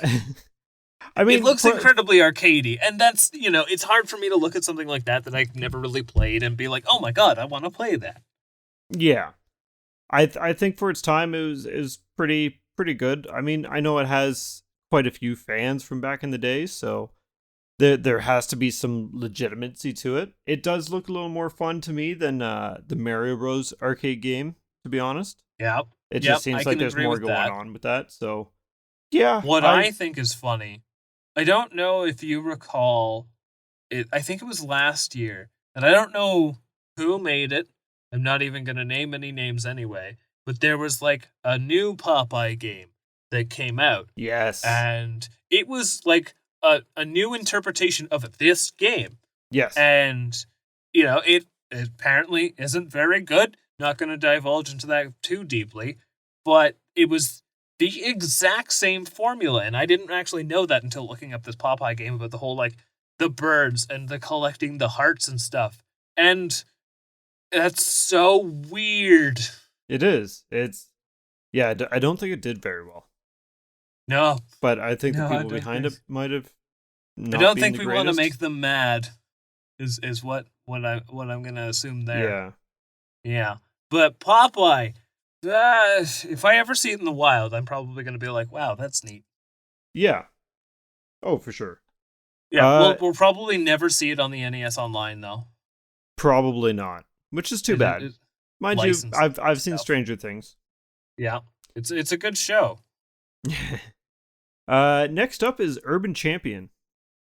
I mean It looks for- incredibly arcadey, and that's, it's hard for me to look at something like that I've never really played and be like, oh my god, I want to play that. Yeah. I think for its time it was pretty good. I mean, I know it has quite a few fans from back in the day, so there has to be some legitimacy to it. It does look a little more fun to me than the Mario Bros arcade game, to be honest. Yep. It Yep, just seems I like can there's agree more with going that. on with that. So, yeah, What I think is funny, I don't know if you recall it. I think it was last year, and I don't know who made it. I'm not even going to name any names anyway, but there was like a new Popeye game that came out, yes. and it was like a new interpretation of this game. Yes. And it apparently isn't very good. Not going to divulge into that too deeply, but it was the exact same formula, and I didn't actually know that until looking up this Popeye game about the whole like the birds and the collecting the hearts and stuff. And that's so weird. It is. It's yeah, I don't think it did very well. No, But I think the no, I people don't behind think. it might have I not don't been think the we want to greatest. make them mad. Is what I'm gonna assume there. Yeah. Yeah. But Popeye, if I ever see it in the wild, I'm probably going to be like, wow, that's neat. Yeah. Oh, for sure. Yeah, we'll probably never see it on the NES Online, though. Probably not. Which is too bad. Mind you, I've seen Stranger Things. Yeah. It's a good show. Next up is Urban Champion.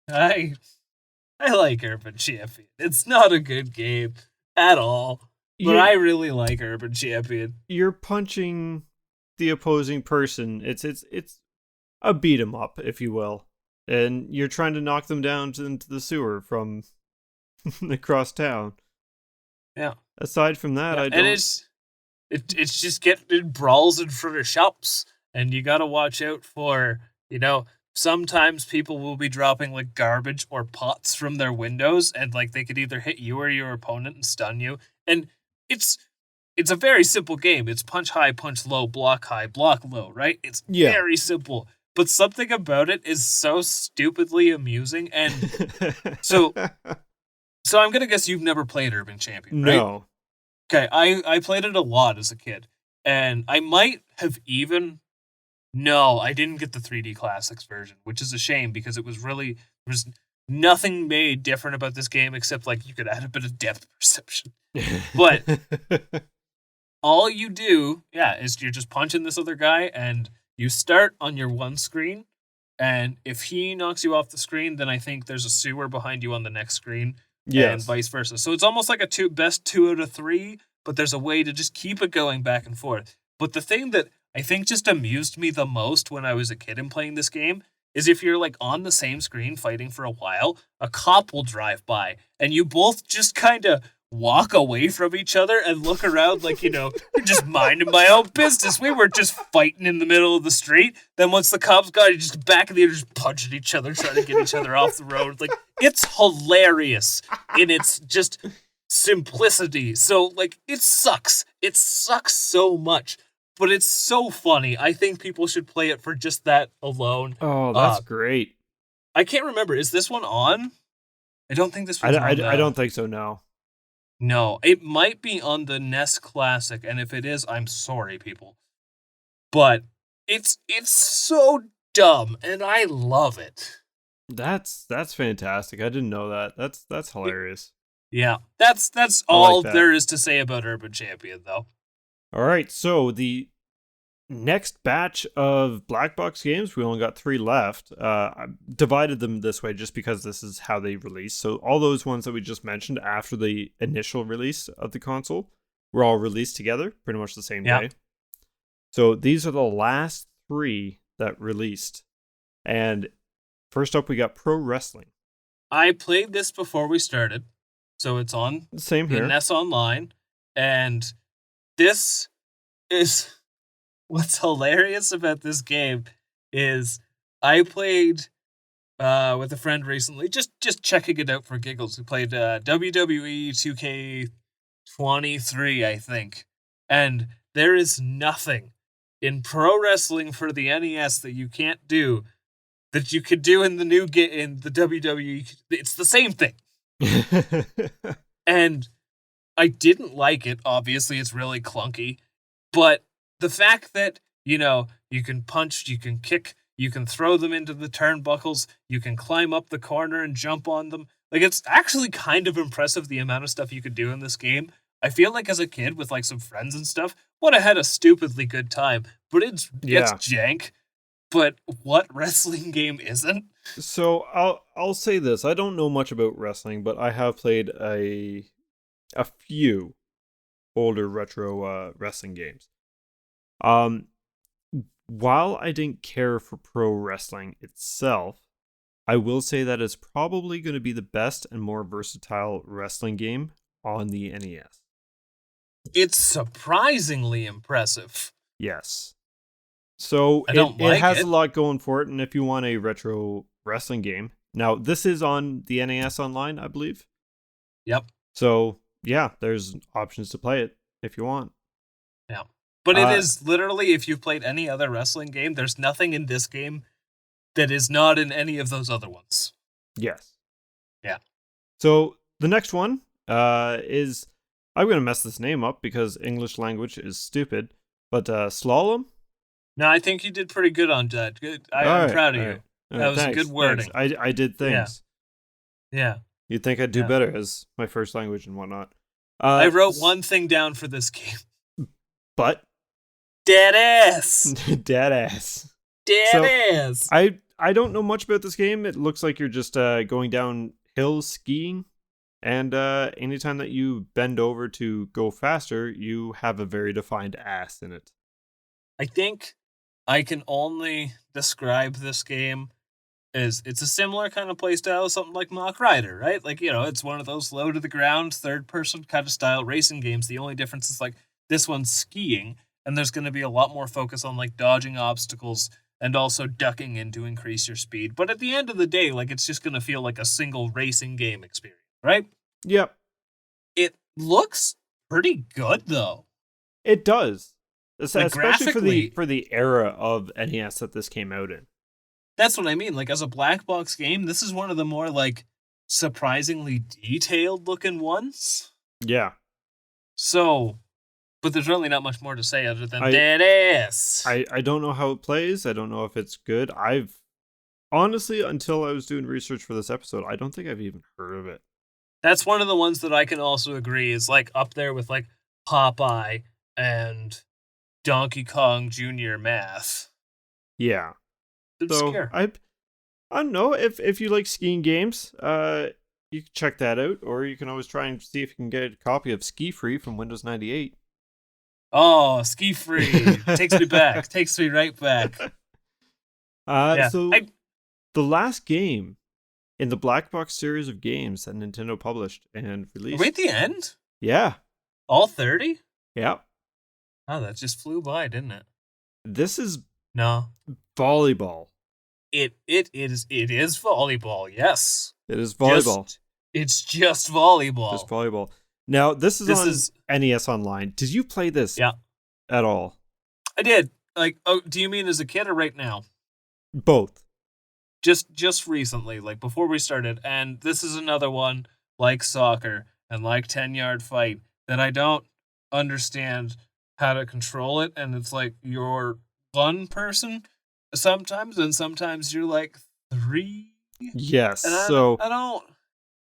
I like Urban Champion. It's not a good game at all, but I really like Urban Champion. You're punching the opposing person. It's a beat 'em up, if you will, and you're trying to knock them down into the sewer from across town. Yeah. Aside from that, I don't. And it's just getting brawls in front of shops, and you got to watch out for sometimes people will be dropping like garbage or pots from their windows, and like they could either hit you or your opponent and stun you. And it's a very simple game. It's punch high, punch low, block high, block low, right? It's very simple. But something about it is so stupidly amusing. And so I'm going to guess you've never played Urban Champion, right? No. Okay, I played it a lot as a kid. And I might have even... No, I didn't get the 3D Classics version, which is a shame because it was nothing made different about this game except like you could add a bit of depth perception. But all you do, is you're just punching this other guy, and you start on your one screen, and if he knocks you off the screen, then I think there's a sewer behind you on the next screen, and Yes. vice versa. So it's almost like a best 2 out of 3, but there's a way to just keep it going back and forth. But the thing that I think just amused me the most when I was a kid and playing this game is if you're like on the same screen fighting for a while, a cop will drive by, and you both just kind of walk away from each other and look around like, you're just minding my own business. We were just fighting in the middle of the street. Then once the cops got you, just back in the other, just punching each other, trying to get each other off the road. Like, it's hilarious in its just simplicity. So, like, it sucks. It sucks so much, but it's so funny. I think people should play it for just that alone. Oh, that's great. I can't remember. Is this one on? I don't think this one's on. I don't think so, no. No, it might be on the NES Classic, and if it is, I'm sorry, people. But it's so dumb, and I love it. That's fantastic. I didn't know that. That's hilarious. Yeah, that's all there is to say about Urban Champion, though. All right, so the next batch of Black Box games, we only got 3 left. I divided them this way just because this is how they release. So all those ones that we just mentioned after the initial release of the console were all released together, pretty much the same day. So these are the last 3 that released. And first up, we got Pro Wrestling. I played this before we started, so it's on Same the here. NES Online, and this is... What's hilarious about this game is I played with a friend recently, just checking it out for giggles. We played WWE 2K23, I think. And there is nothing in pro wrestling for the NES that you can't do that you could do in the new in the WWE. It's the same thing. And I didn't like it. Obviously, it's really clunky. But the fact that, you can punch, you can kick, you can throw them into the turnbuckles, you can climb up the corner and jump on them. Like, it's actually kind of impressive the amount of stuff you could do in this game. I feel like as a kid with like some friends and stuff, would have had a stupidly good time. But it's jank. But what wrestling game isn't? So I'll say this. I don't know much about wrestling, but I have played a few older retro wrestling games. While I didn't care for pro wrestling itself, I will say that it's probably going to be the best and more versatile wrestling game on the NES. It's surprisingly impressive. Yes. So it has a lot going for it, and if you want a retro wrestling game, now this is on the NES Online, I believe. Yep. So yeah, there's options to play it if you want. Yeah. But it is literally, if you've played any other wrestling game, there's nothing in this game that is not in any of those other ones. Yes. Yeah. So the next one is, I'm going to mess this name up because English language is stupid, but Slalom? No, I think you did pretty good on that. Good. I'm proud of you. That was thanks, good wording. I did things. Yeah. You'd think I'd do better as my first language and whatnot. I wrote one thing down for this game. But? Dead ass. Dead ass. Dead ass. I don't know much about this game. It looks like you're just going down hills skiing. And anytime that you bend over to go faster, you have a very defined ass in it. I think I can only describe this game as it's a similar kind of playstyle, something like Mach Rider, right? Like, it's one of those low to the ground, third person kind of style racing games. The only difference is like this one's skiing, and there's going to be a lot more focus on like dodging obstacles and also ducking in to increase your speed. But at the end of the day, like, it's just going to feel like a single racing game experience, right? Yep. It looks pretty good though. It does. Like, especially for the era of NES that this came out in. That's what I mean. Like, as a black box game, this is one of the more like surprisingly detailed looking ones. Yeah. So, but there's really not much more to say other than dead ass. I don't know how it plays. I don't know if it's good. I've honestly, until I was doing research for this episode, I don't think I've even heard of it. That's one of the ones that I can also agree is like up there with like Popeye and Donkey Kong Jr. Math. Yeah. So Obscure. I don't know if you like skiing games, you can check that out, or you can always try and see if you can get a copy of Ski Free from Windows 98. Oh, Ski Free takes me back, takes me right back. Yeah, So the last game in the Black Box series of games that Nintendo published and released. Wait, the end? Yeah. All 30? Yeah. Oh, that just flew by, didn't it? This is No. volleyball. It is volleyball, yes. It is volleyball. It's just volleyball. Just volleyball. Now, this is NES Online. Did you play this at all? I did. Like, oh, do you mean as a kid or right now? Both. Just recently, like before we started, and this is another one like soccer and like 10-yard fight that I don't understand how to control it, and it's like you're one person sometimes, and sometimes you're like three. Yes. And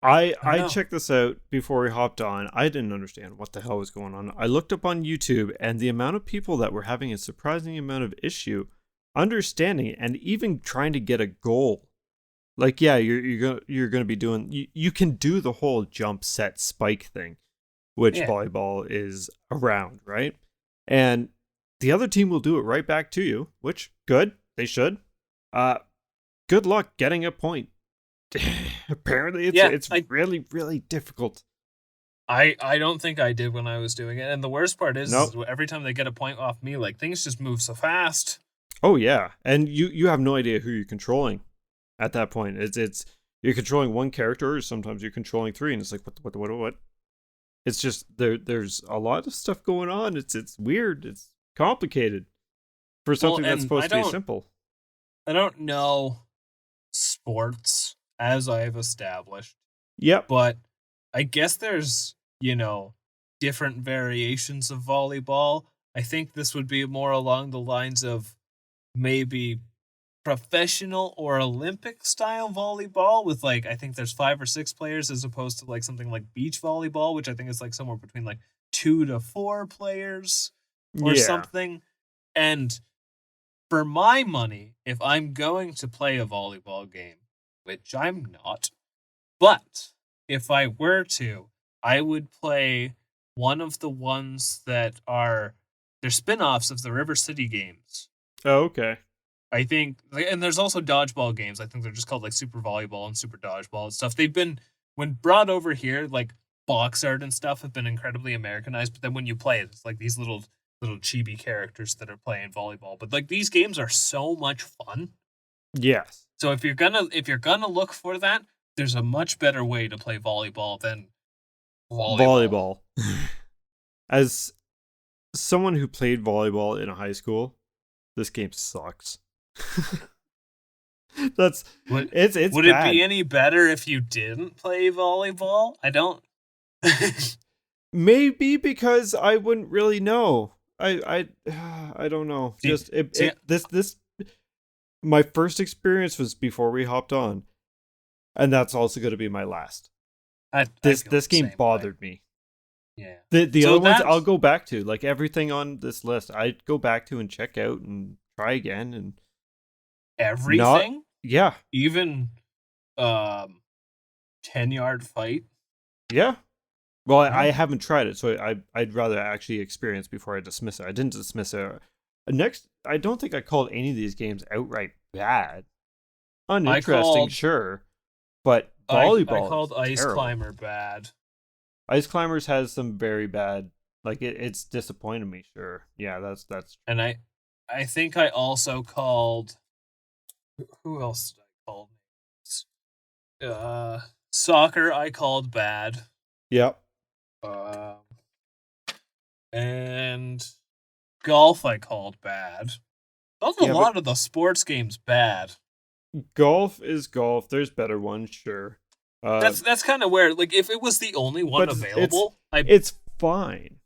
I checked this out before we hopped on. I didn't understand what the hell was going on. I looked up on YouTube, and the amount of people that were having a surprising amount of issue understanding it and even trying to get a goal. Like, yeah, you're gonna be doing. You can do the whole jump, set, spike thing, which volleyball is around, right? And the other team will do it right back to you, which good, they should. Good luck getting a point. Apparently, it's really, really difficult. I don't think I did when I was doing it, and the worst part is every time they get a point off me, like things just move so fast. Oh yeah, and you have no idea who you're controlling at that point. It's you're controlling one character, or sometimes you're controlling three, and it's like what? It's just there's a lot of stuff going on. It's weird. It's complicated for something that's supposed to be simple. I don't know sports as I've established. Yep. But I guess there's, different variations of volleyball. I think this would be more along the lines of maybe professional or Olympic style volleyball with I think there's 5 or 6 players as opposed to something like beach volleyball, which I think is somewhere between 2 to 4 players or something. And for my money, if I'm going to play a volleyball game, which I'm not, but if I were to, I would play one of the ones that they're spin-offs of the River City games. Oh, okay. I think, and there's also dodgeball games. I think they're just called Super Volleyball and Super Dodgeball and stuff. They've been, when brought over here, box art and stuff have been incredibly Americanized, but then when you play it, it's these little chibi characters that are playing volleyball. But these games are so much fun. Yes. So if you're gonna look for that, there's a much better way to play volleyball than volleyball. As someone who played volleyball in high school, this game sucks. It's would bad. It be any better if you didn't play volleyball? I don't. Maybe because I wouldn't really know. I don't know. This my first experience was before we hopped on, and that's also going to be my last. This game bothered me. Yeah. The other ones I'll go back to, everything on this list. I'd go back to and check out and try again and everything. Yeah. Even 10-yard fight. Yeah. Well, I haven't tried it, so I'd rather actually experience before I dismiss it. I didn't dismiss it. Next, I don't think I called any of these games outright bad. Uninteresting, sure, but volleyball. I called Ice terrible. Climber bad. Ice Climbers has some very bad. It's disappointed me. Sure, yeah, that's. And I think I also called. Who else did I call? Soccer. I called bad. Yep. And golf I called bad. Those are a lot of the sports games bad. Golf is golf. There's better ones, sure. That's kind of where, if it was the only one available, it's fine.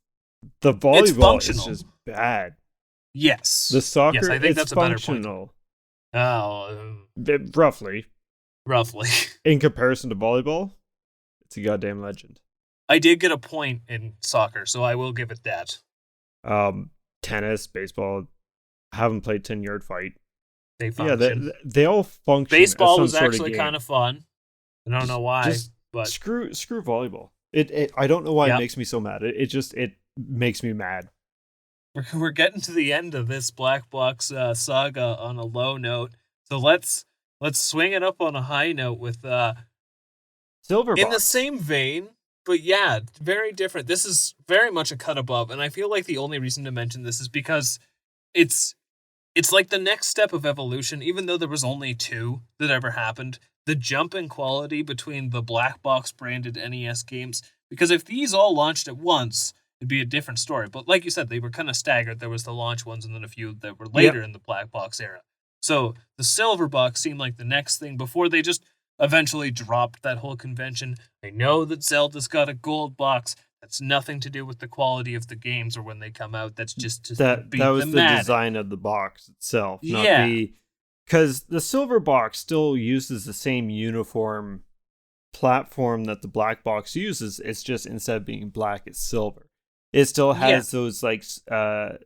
The volleyball is just bad. Yes. The soccer, I think that's functional. Oh, Roughly. roughly. In comparison to volleyball, it's a goddamn legend. I did get a point in soccer, so I will give it that. Um, Tennis, baseball, haven't played 10-yard fight. They Yeah, function. they all function as Baseball some was sort of actually kind game. of fun. I don't know why, Just but screw volleyball. It I don't know why it yeah, makes me so mad. It makes me mad. we're getting to the end of this Black Box saga on a low note. So let's swing it up on a high note with Silver in the box. same vein, but yeah, very different. This is very much a cut above, and I feel like the only reason to mention this is because it's it's like the next step of evolution, even though there was only two that ever happened. The jump in quality between the black box branded NES games, because if these all launched at once, it'd be a different story. But like you said, they were kind of staggered. There was the launch ones and then a few that were later Yep. in the black box era. So the silver box seemed like the next thing before they just eventually dropped that whole convention. I know that Zelda's got a gold box. That's nothing to do with the quality of the games or when they come out. That's just to That be was the thematic. design of the box itself, not Yeah. the because the silver box still uses the same uniform platform that the black box uses. It's just instead of being black, it's silver. It still Yeah. has those like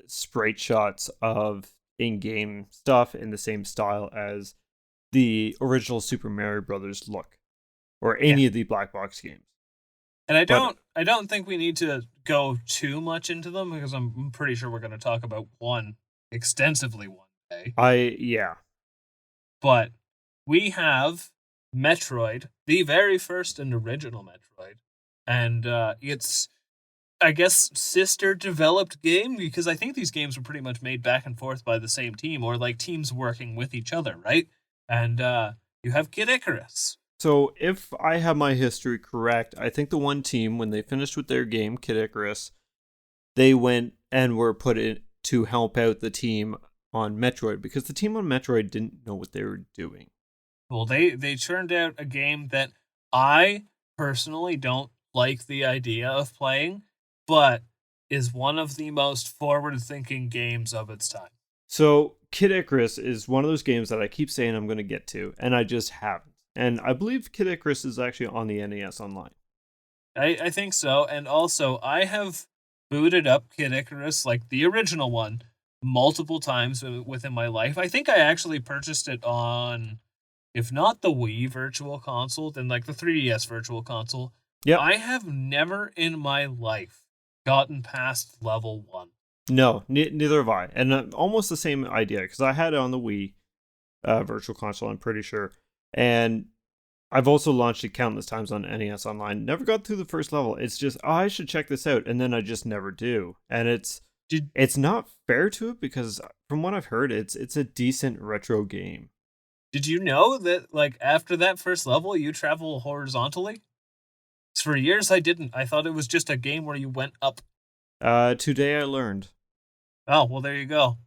sprite shots of in-game stuff in the same style as the original Super Mario Brothers look, or Yeah. any of the black box games. And But I don't think we need to go too much into them because I'm pretty sure we're going to talk about one extensively one day. yeah. But we have Metroid, the very first and original Metroid. And it's I guess sister developed game because I think these games were pretty much made back and forth by the same team or like teams working with each other, right? And you have Kid Icarus. So if I have my history correct, I think the one team when they finished with their game, Kid Icarus, they went and were put in to help out the team on Metroid because the team on Metroid didn't know what they were doing. Well, they turned out a game that I personally don't like the idea of playing, but is one of the most forward-thinking games of its time. So Kid Icarus is one of those games that I keep saying I'm going to get to, and I just haven't. And I believe Kid Icarus is actually on the NES Online. I think so, and also I have booted up Kid Icarus, like the original one, multiple times within my life. I think I actually purchased it on, if not the Wii Virtual Console, then like the 3DS Virtual Console. Yep. I have never in my life gotten past level 1. No, neither have I. And almost the same idea because I had it on the Wii Virtual Console, I'm pretty sure. And I've also launched it countless times on NES Online. Never got through the first level. It's just, oh, I should check this out, and then I just never do. And Did it's not fair to it because from what I've heard, it's a decent retro game. did you know that like after that first level you travel horizontally? 'Cause for years I didn't. I thought it was just a game where you went up. Today I learned. Oh, well there you go.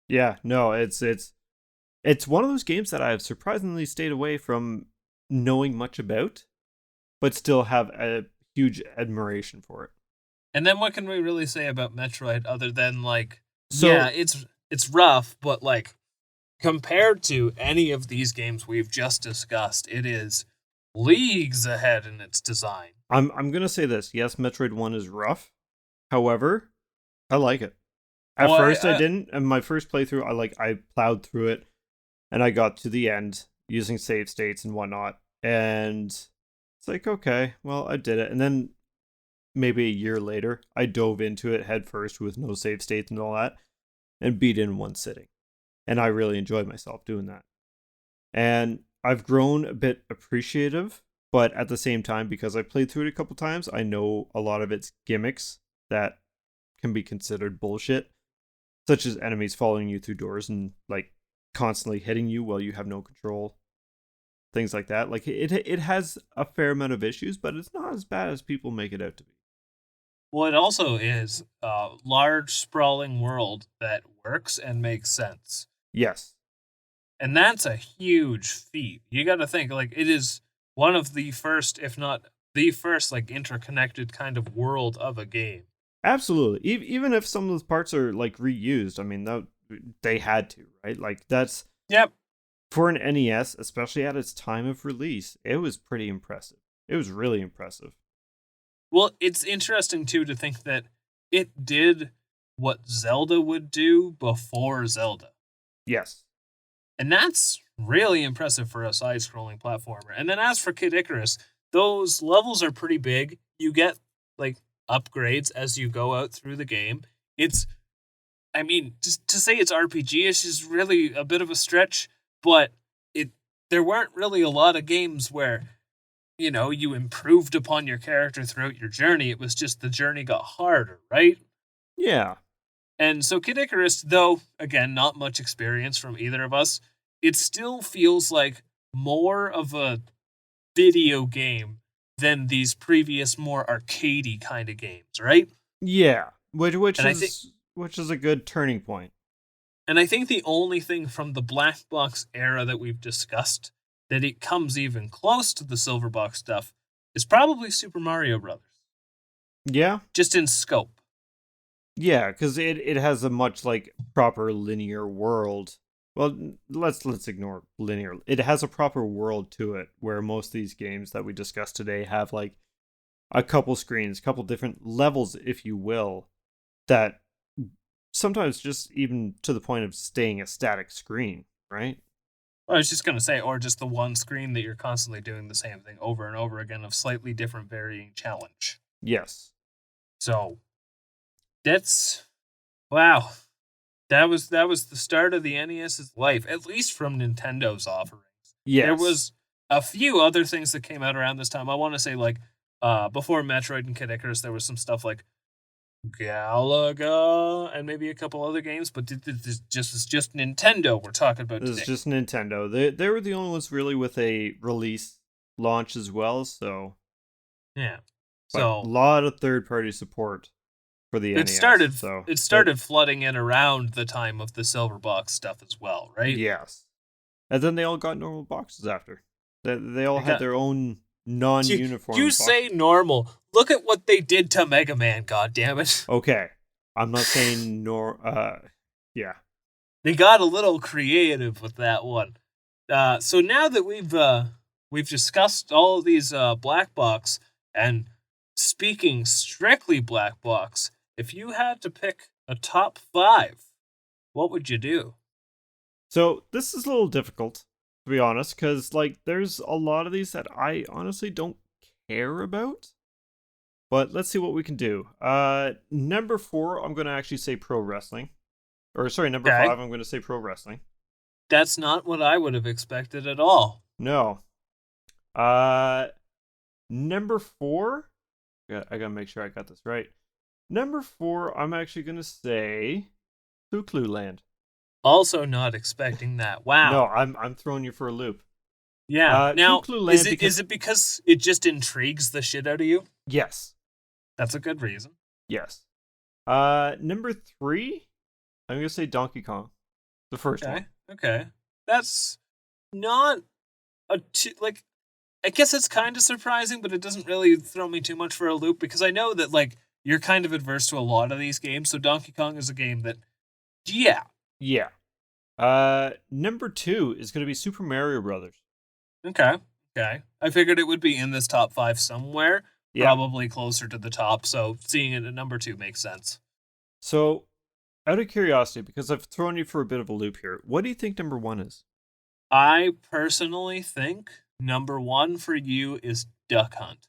Yeah, no, it's one of those games that I've surprisingly stayed away from knowing much about, but still have a huge admiration for it. And then what can we really say about Metroid other than like, yeah, So it's rough, but like compared to any of these games we've just discussed, it is leagues ahead in its design. I'm gonna say this. Yes, Metroid One is rough. However, I like it. At Well, first, I didn't. And my first playthrough, I plowed through it, and I got to the end using save states and whatnot. And it's like, okay, well, I did it. And then maybe a year later, I dove into it head first with no save states and all that, and beat it in one sitting. And I really enjoyed myself doing that. And I've grown a bit appreciative, but at the same time, because I played through it a couple times, I know a lot of its gimmicks that can be considered bullshit, such as enemies following you through doors and like constantly hitting you while you have no control. Things like that. Like it has a fair amount of issues, but it's not as bad as people make it out to be. well, it also is a large, sprawling world that works and makes sense. Yes. And that's a huge feat. You got to think, like, it is one of the first, if not the first, like, interconnected kind of world of a game. Absolutely. Even if some of those parts are like reused, I mean, that they had to, right? Like that's Yep. For an NES, especially at its time of release, it was pretty impressive. It was really impressive. Well, it's interesting too to think that it did what Zelda would do before Zelda. Yes. And that's really impressive for a side scrolling platformer. And then as for Kid Icarus, those levels are pretty big. You get like upgrades as you go out through the game. It's, I mean, to say it's RPG-ish is really a bit of a stretch, but there weren't really a lot of games where, you improved upon your character throughout your journey. It was just the journey got harder, right? Yeah. And so Kid Icarus, though, again, not much experience from either of us, it still feels like more of a video game than these previous more arcadey kind of games, right? Yeah. Which And I think is a good turning point. and I think the only thing from the black box era that we've discussed that it comes even close to the silver box stuff is probably Super Mario Brothers. Yeah. Just in scope. Yeah, because it has a much like proper linear world. Well, let's ignore linear. It has a proper world to it, where most of these games that we discussed today have like a couple screens, a couple different levels, if you will, that sometimes just even to the point of staying a static screen, right? I was just going to say, or just the one screen that you're constantly doing the same thing over and over again of slightly different varying challenge. Yes. So that's wow. That was the start of the NES's life, at least from Nintendo's offerings. Yes. There was a few other things that came out around this time. I want to say like before Metroid and Kid Icarus, there was some stuff like Galaga and maybe a couple other games, but it's just Nintendo we're talking about This today. is just Nintendo. They were the only ones really with a release launch as well, so Yeah. but So a lot of third-party support for the NES. it started flooding in around the time of the silver box stuff as well, right? Yes. And then they all got normal boxes after. They all They had got- their own non-uniform You boxes. say normal. Look at what they did to Mega Man, god damn it. Okay. I'm not saying yeah. They got a little creative with that one. So now that we've discussed all of these black box, and speaking strictly black box, if you had to pick a top 5, what would you do? So this is a little difficult, to be honest, because like there's a lot of these that I honestly don't care about. But let's see what we can do. Number 4, I'm gonna actually say pro wrestling. Or sorry, number Okay. 5, I'm gonna say pro wrestling. That's not what I would have expected at all. No. Number 4. I gotta make sure I got this right. Number 4, I'm actually gonna say Clue Land. Also not expecting that. Wow. No, I'm throwing you for a loop. Yeah. Now, Clue Land is it because it just intrigues the shit out of you? Yes. That's a good reason. Yes. Number 3, I'm gonna say Donkey Kong, the first one. Okay. That's not like. I guess it's kind of surprising, but it doesn't really throw me too much for a loop because I know that like you're kind of adverse to a lot of these games. So Donkey Kong is a game that, yeah. Yeah. Number 2 is gonna be Super Mario Brothers. Okay. I figured it would be in this top 5 somewhere. Yeah. Probably closer to the top. So seeing it at number 2 makes sense. So, out of curiosity, because I've thrown you for a bit of a loop here, what do you think number 1 is? I personally think number 1 for you is Duck Hunt.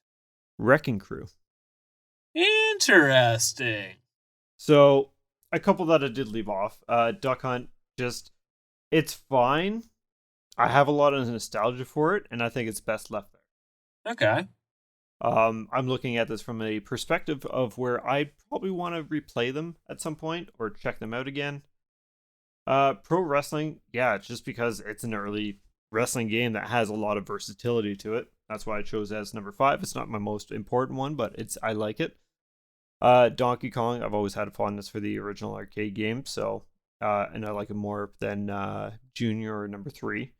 Wrecking Crew. Interesting. So, a couple that I did leave off. Duck Hunt, it's fine. I have a lot of nostalgia for it, and I think it's best left there. Okay. I'm looking at this from a perspective of where I probably want to replay them at some point or check them out again. Pro wrestling, yeah, just because it's an early wrestling game that has a lot of versatility to it. That's why I chose it as number 5. It's not my most important one, but I like it. Donkey Kong, I've always had a fondness for the original arcade game, so and I like it more than Junior or number 3.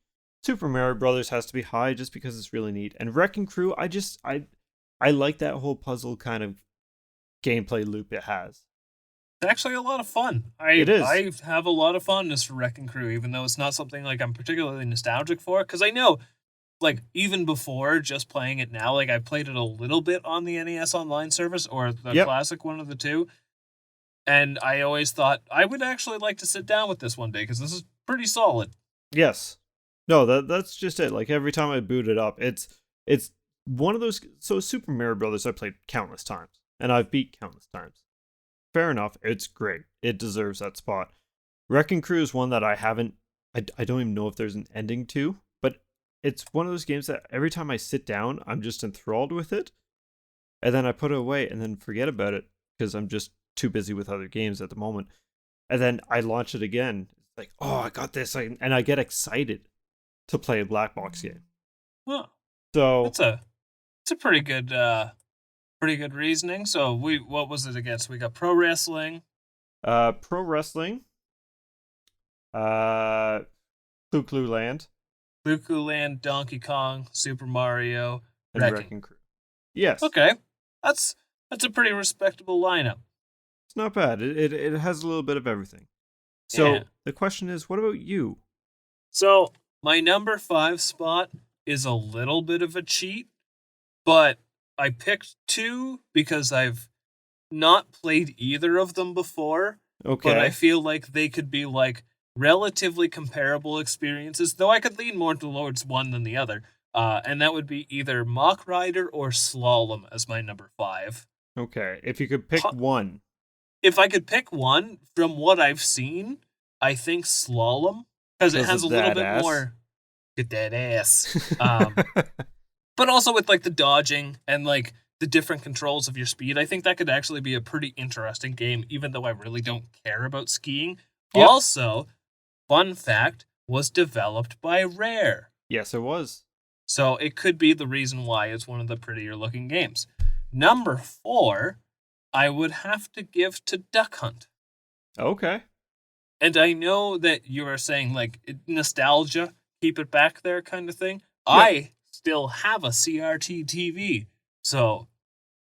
Super Mario Brothers has to be high just because it's really neat. And Wrecking Crew, I like that whole puzzle kind of gameplay loop it has. It's actually a lot of fun. It is. I have a lot of fondness for Wrecking Crew, even though it's not something like I'm particularly nostalgic for. Because I know, like, even before just playing it now, like I played it a little bit on the NES Online service or the Yep. classic one of the two, and I always thought I would actually like to sit down with this one day because this is pretty solid. Yes. No, that's just it. Like every time I boot it up, it's one of those. So Super Mario Brothers, I played countless times, and I've beat countless times. Fair enough. It's great. It deserves that spot. Wrecking Crew is one that I haven't. I don't even know if there's an ending to, but it's one of those games that every time I sit down, I'm just enthralled with it, and then I put it away and then forget about it because I'm just too busy with other games at the moment. And then I launch it again. It's like, oh, I got this, and I get excited to play a black box game. Well, So, that's a pretty good reasoning. So what was it against? We got pro wrestling, pro wrestling, uh, Clue Land, Luku Land, Donkey Kong, Super Mario, and Wrecking. Wrecking Crew. Yes. Okay, that's a pretty respectable lineup. It's not bad. It has a little bit of everything. So Yeah. the question is, what about you? So my number 5 spot is a little bit of a cheat, but I picked two because I've not played either of them before, but I Okay. feel like they could be like relatively comparable experiences, though I could lean more towards one than the other. And that would be either Mock Rider or Slalom as my number 5. Okay. If you could pick one. If I could pick one from what I've seen, I think Slalom, because it Because has of a little that bit ass. more get that ass. But also with like the dodging and like the different controls of your speed, I think that could actually be a pretty interesting game, even though I really don't care about skiing. Yep. Also, fun fact, was developed by Rare. Yes, it was. So it could be the reason why it's one of the prettier looking games. Number 4, I would have to give to Duck Hunt. Okay. And I know that you are saying like nostalgia, keep it back there kind of thing. Yep. I still have a CRT TV, so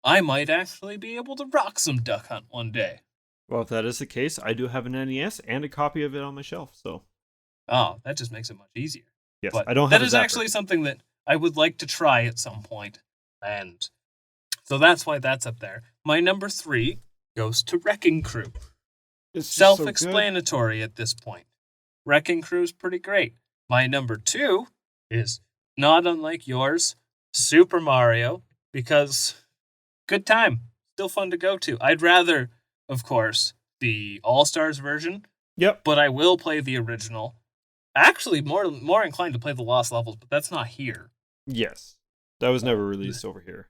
I might actually be able to rock some Duck Hunt one day. Well, if that is the case, I do have an NES and a copy of it on my shelf. So Oh, that just makes it much easier. yes, But I don't have that a is zapper. actually something that I would like to try at some point. And so that's why that's up there. My number 3 goes to Wrecking Crew. It's just so good. Self-explanatory at this point. Wrecking Crew's pretty great. My number 2 is not unlike yours, Super Mario, because good time, still fun to go to. I'd rather, of course, the All-Stars version, Yep. but I will play the original. Actually, more inclined to play the Lost Levels, but that's not here. Yes. That was never released over here.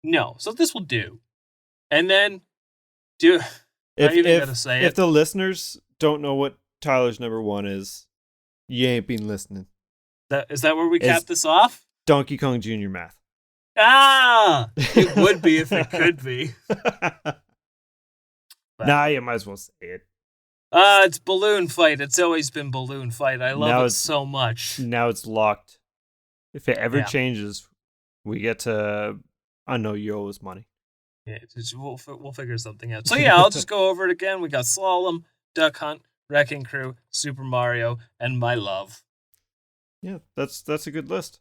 No, so this will do. And then, do not even gonna say if it. the listeners don't know what Tyler's number 1 is, you ain't been listening. Is that where we cap this off? Donkey Kong Jr. Math. Ah, it would be if it could be. Nah, you might as well say it. It's Balloon Fight. It's always been Balloon Fight. I love it so much. Now it's locked. If it ever Yeah. changes, we get to. I know you owe us money. Yeah, we'll figure something out. So yeah, I'll just go over it again. We got Slalom, Duck Hunt, Wrecking Crew, Super Mario, and My Love. Yeah, that's a good list.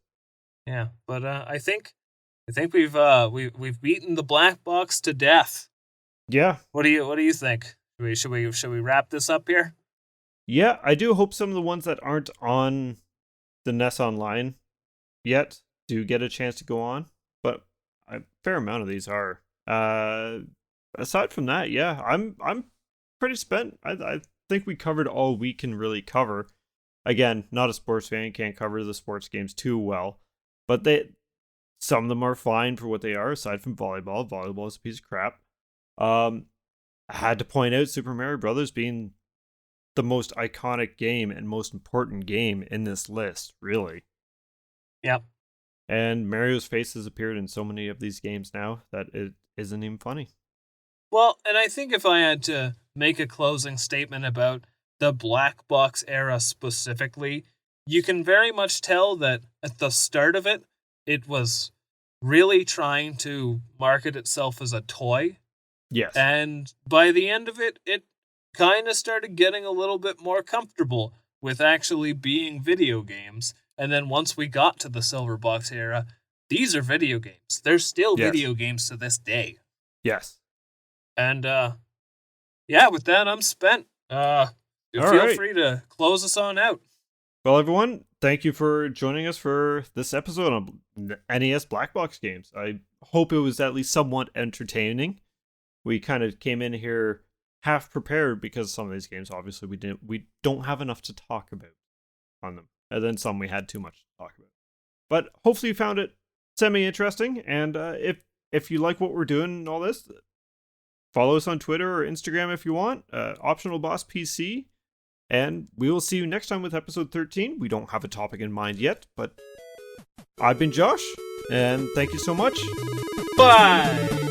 Yeah, but I think we've beaten the black box to death. Yeah. What do you think? Should we wrap this up here? Yeah, I do hope some of the ones that aren't on the NES Online yet do get a chance to go on, but a fair amount of these are. Aside from that, yeah, I'm pretty spent. I think we covered all we can really cover. Again, not a sports fan, can't cover the sports games too well, but some of them are fine for what they are. Aside from volleyball, volleyball is a piece of crap. I had to point out Super Mario Brothers being the most iconic game and most important game in this list, really. Yep. And Mario's face has appeared in so many of these games now that it isn't even funny. Well, and I think if I had to make a closing statement about the black box era specifically, you can very much tell that at the start of it, it was really trying to market itself as a toy. Yes. And by the end of it, it kind of started getting a little bit more comfortable with actually being video games. And then once we got to the silver box era, these are video games. They're still Yes. video games to this day. Yes. And yeah, with that, I'm spent. Feel free to close us on out. Well, everyone, thank you for joining us for this episode on NES Black Box games. I hope it was at least somewhat entertaining. We kind of came in here half prepared because some of these games, obviously, we don't have enough to talk about on them, and then some we had too much to talk about. But hopefully, you found it semi-interesting. And if you like what we're doing and all this, follow us on Twitter or Instagram if you want. Optional Boss PC. And we will see you next time with episode 13. We don't have a topic in mind yet, but I've been Josh, and thank you so much. Bye!